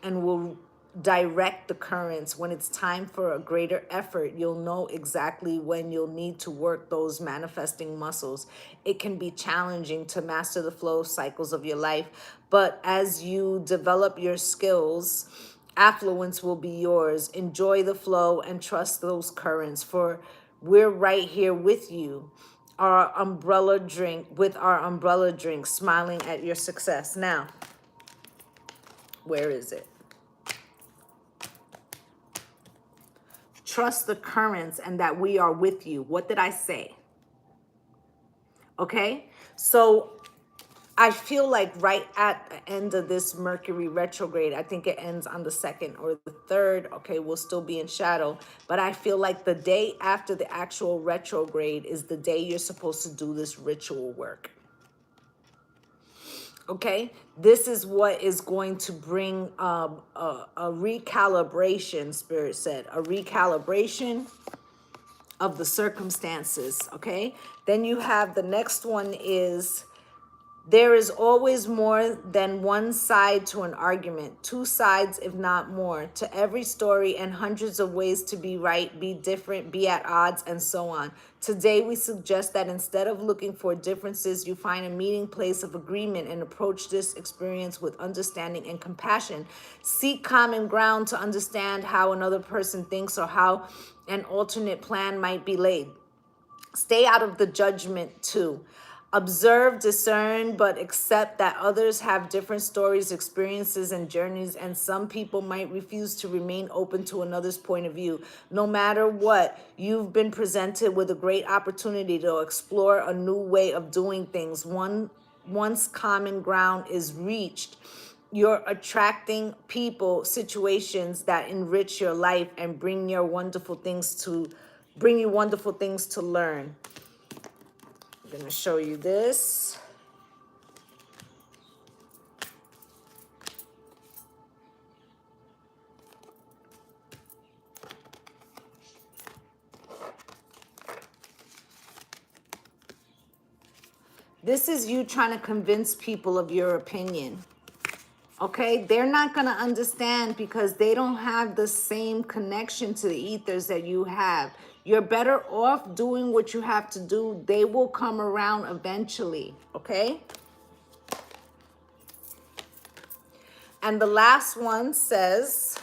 and will direct the currents. When it's time for a greater effort, you'll know exactly when you'll need to work those manifesting muscles. It can be challenging to master the flow cycles of your life, but as you develop your skills, affluence will be yours. Enjoy the flow and trust those currents, for we're right here with you. Our umbrella drink, with our umbrella drink, smiling at your success. Now, where is it? Trust the currents and that we are with you. What did I say? Okay, so I feel like right at the end of this Mercury retrograde, I think it ends on the 2nd or the 3rd. Okay, we'll still be in shadow. But I feel like the day after the actual retrograde is the day you're supposed to do this ritual work. Okay, this is what is going to bring a recalibration, Spirit said, a recalibration of the circumstances. Okay, then you have the next one is There is always more than one side to an argument, two sides, if not more, to every story, and hundreds of ways to be right, be different, be at odds, and so on. Today, we suggest that instead of looking for differences, you find a meeting place of agreement and approach this experience with understanding and compassion. Seek common ground to understand how another person thinks or how an alternate plan might be laid. Stay out of the judgment too. Observe, discern, but accept that others have different stories, experiences, and journeys, and some people might refuse to remain open to another's point of view. No matter what, you've been presented with a great opportunity to explore a new way of doing things. Once common ground is reached, you're attracting people, situations that enrich your life and bring you wonderful things to learn. I'm going to show you this. This is you trying to convince people of your opinion. Okay, they're not going to understand because they don't have the same connection to the ethers that you have. You're better off doing what you have to do. They will come around eventually, okay? And the last one says,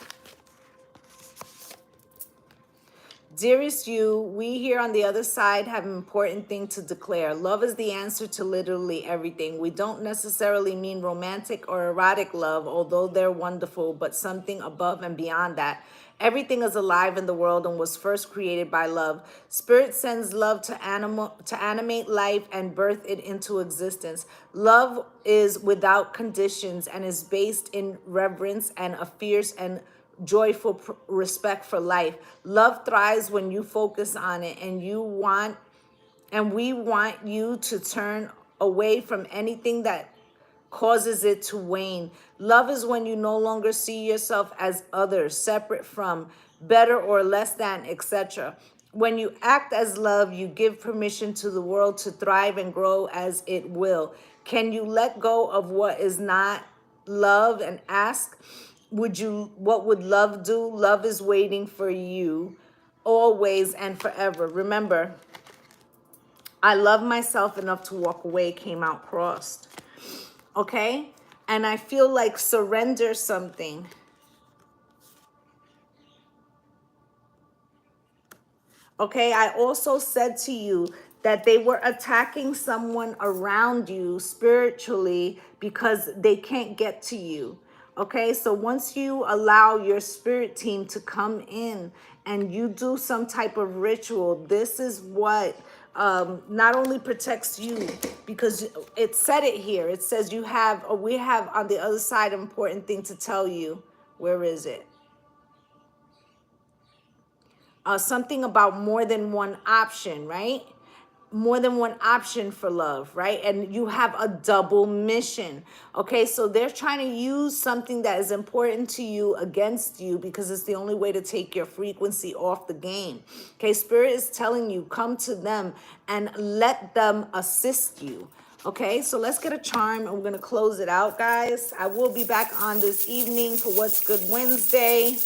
dearest you, we here on the other side have an important thing to declare. Love is the answer to literally everything. We don't necessarily mean romantic or erotic love, although they're wonderful, but something above and beyond that. Everything is alive in the world and was first created by love. Spirit sends love to animate life and birth it into existence. Love is without conditions and is based in reverence and a fierce and joyful respect for life. Love thrives when you focus on it, and we want you to turn away from anything that causes it to wane. Love is when you no longer see yourself as others, separate from, better or less than, etc. When you act as love, you give permission to the world to thrive and grow as it will. Can you let go of what is not love and ask, what would love do? Love is waiting for you always and forever. Remember, I love myself enough to walk away came out crossed. Okay? And I feel like surrender something. Okay? I also said to you that they were attacking someone around you spiritually because they can't get to you. Okay? So once you allow your spirit team to come in and you do some type of ritual, this is what not only protects you, because it said it here. It says we have on the other side an important thing to tell you. Where is it? Something about more than one option, right? More than one option for love, right? And you have a double mission. Okay, so they're trying to use something that is important to you against you because it's the only way to take your frequency off the game. Okay, Spirit is telling you, come to them and let them assist you. Okay, so let's get a charm and we're going to close it out, guys. I will be back on this evening for What's Good Wednesday.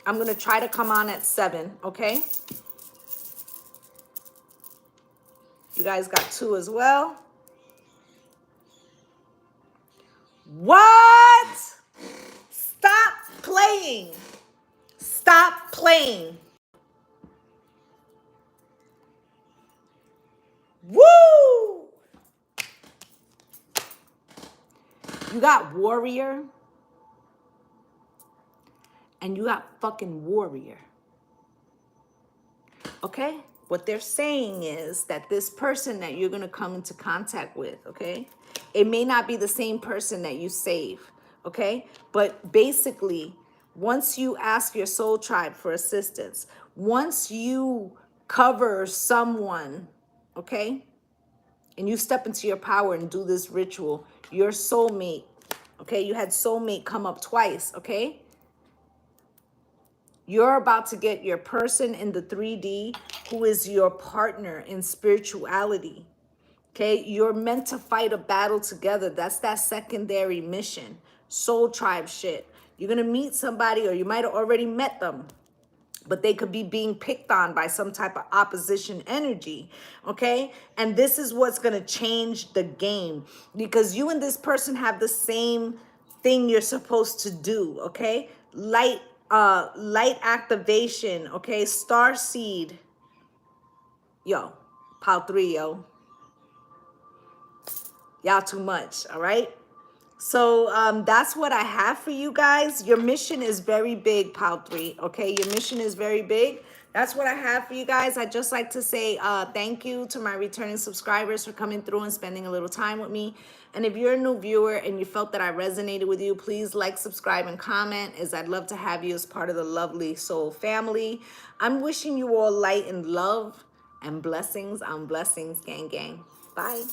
I'm going to try to come on at 7, okay? You guys got 2 as well. What? Stop playing. Stop playing. Woo! You got warrior. And you got fucking warrior. Okay? What they're saying is that this person that you're going to come into contact with, okay? It may not be the same person that you save, okay? But basically, once you ask your soul tribe for assistance, once you cover someone, okay? And you step into your power and do this ritual, your soulmate, okay? You had soulmate come up twice, okay? You're about to get your person in the 3D who is your partner in spirituality. Okay, you're meant to fight a battle together. That's that secondary mission. Soul tribe shit. You're gonna meet somebody, or you might have already met them, but they could be being picked on by some type of opposition energy, okay? And this is what's gonna change the game, because you and this person have the same thing you're supposed to do, okay? Light activation, okay? Star seed, yo, pile 3, yo. Y'all too much, all right? So that's what I have for you guys. Your mission is very big, Pal 3, okay? Your mission is very big. That's what I have for you guys. I'd just like to say thank you to my returning subscribers for coming through and spending a little time with me. And if you're a new viewer and you felt that I resonated with you, please like, subscribe, and comment, as I'd love to have you as part of the Lovely Soul family. I'm wishing you all light and love and blessings on blessings, gang, gang. Bye.